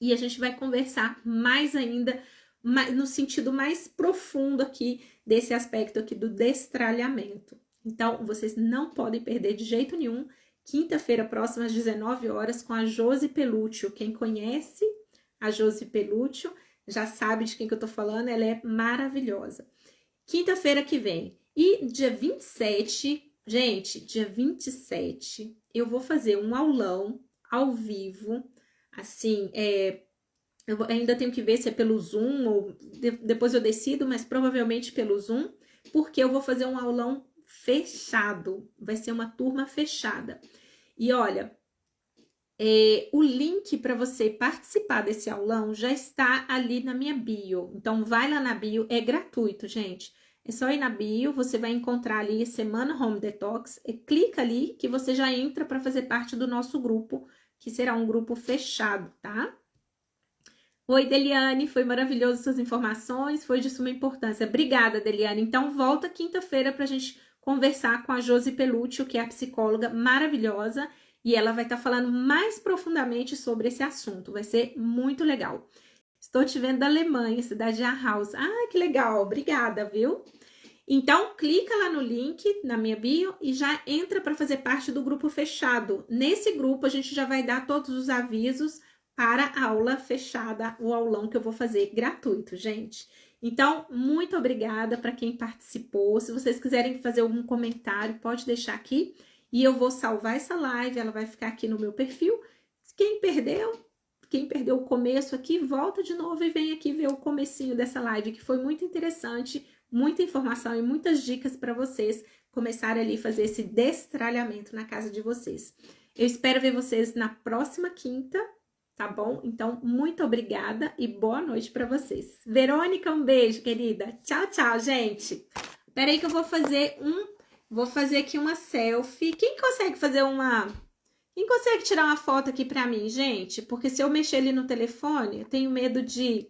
Speaker 1: e a gente vai conversar mais ainda, no sentido mais profundo aqui, desse aspecto aqui do destralhamento. Então, vocês não podem perder de jeito nenhum. quinta-feira próxima, às 19 horas, com a Josi Pelúcio. Quem conhece a Josi Pelúcio já sabe de quem que eu tô falando, ela é maravilhosa. Quinta-feira que vem. E dia 27, gente, dia 27, eu vou fazer um aulão ao vivo, assim, eu ainda tenho que ver se é pelo Zoom ou depois eu decido, mas provavelmente pelo Zoom, porque eu vou fazer um aulão fechado, vai ser uma turma fechada. E olha, o link para você participar desse aulão já está ali na minha bio. Então, vai lá na bio, é gratuito, gente. É só ir na bio, você vai encontrar ali Semana Home Detox, clica ali que você já entra para fazer parte do nosso grupo, que será um grupo fechado, tá? Oi, Deliane, foi maravilhoso suas informações, foi de suma importância. Obrigada, Deliane. Então, volta quinta-feira para a gente conversar com a Josi Pelúcio, que é a psicóloga maravilhosa, e ela vai estar falando mais profundamente sobre esse assunto. Vai ser muito legal. Estou te vendo da Alemanha, cidade de Ahaus. Ah, que legal, obrigada, viu? Então, clica lá no link na minha bio e já entra para fazer parte do grupo fechado. Nesse grupo, a gente já vai dar todos os avisos para a aula fechada, o aulão que eu vou fazer gratuito, gente. Então, muito obrigada para quem participou. Se vocês quiserem fazer algum comentário, pode deixar aqui. E eu vou salvar essa live, ela vai ficar aqui no meu perfil. Quem perdeu o começo aqui, volta de novo e vem aqui ver o comecinho dessa live, que foi muito interessante, muita informação e muitas dicas para vocês começarem ali a fazer esse destralhamento na casa de vocês. Eu espero ver vocês na próxima quinta, tá bom? Então, muito obrigada e boa noite para vocês. Verônica, um beijo, querida. Tchau, tchau, gente. Peraí que eu vou fazer aqui uma selfie. Quem consegue tirar uma foto aqui pra mim, gente? Porque se eu mexer ali no telefone, eu tenho medo de...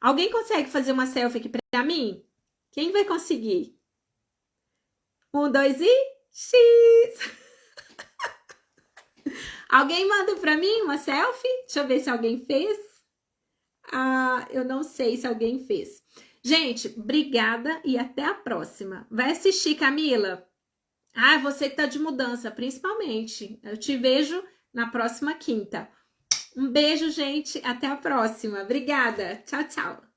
Speaker 1: Alguém consegue fazer uma selfie aqui pra mim? Quem vai conseguir? 1, 2 e... X! Alguém manda pra mim uma selfie? Deixa eu ver se alguém fez. Ah, eu não sei se alguém fez. Gente, obrigada e até a próxima. Vai assistir, Camila? Ah, você que tá de mudança, principalmente. Eu te vejo na próxima quinta. Um beijo, gente. Até a próxima. Obrigada. Tchau, tchau.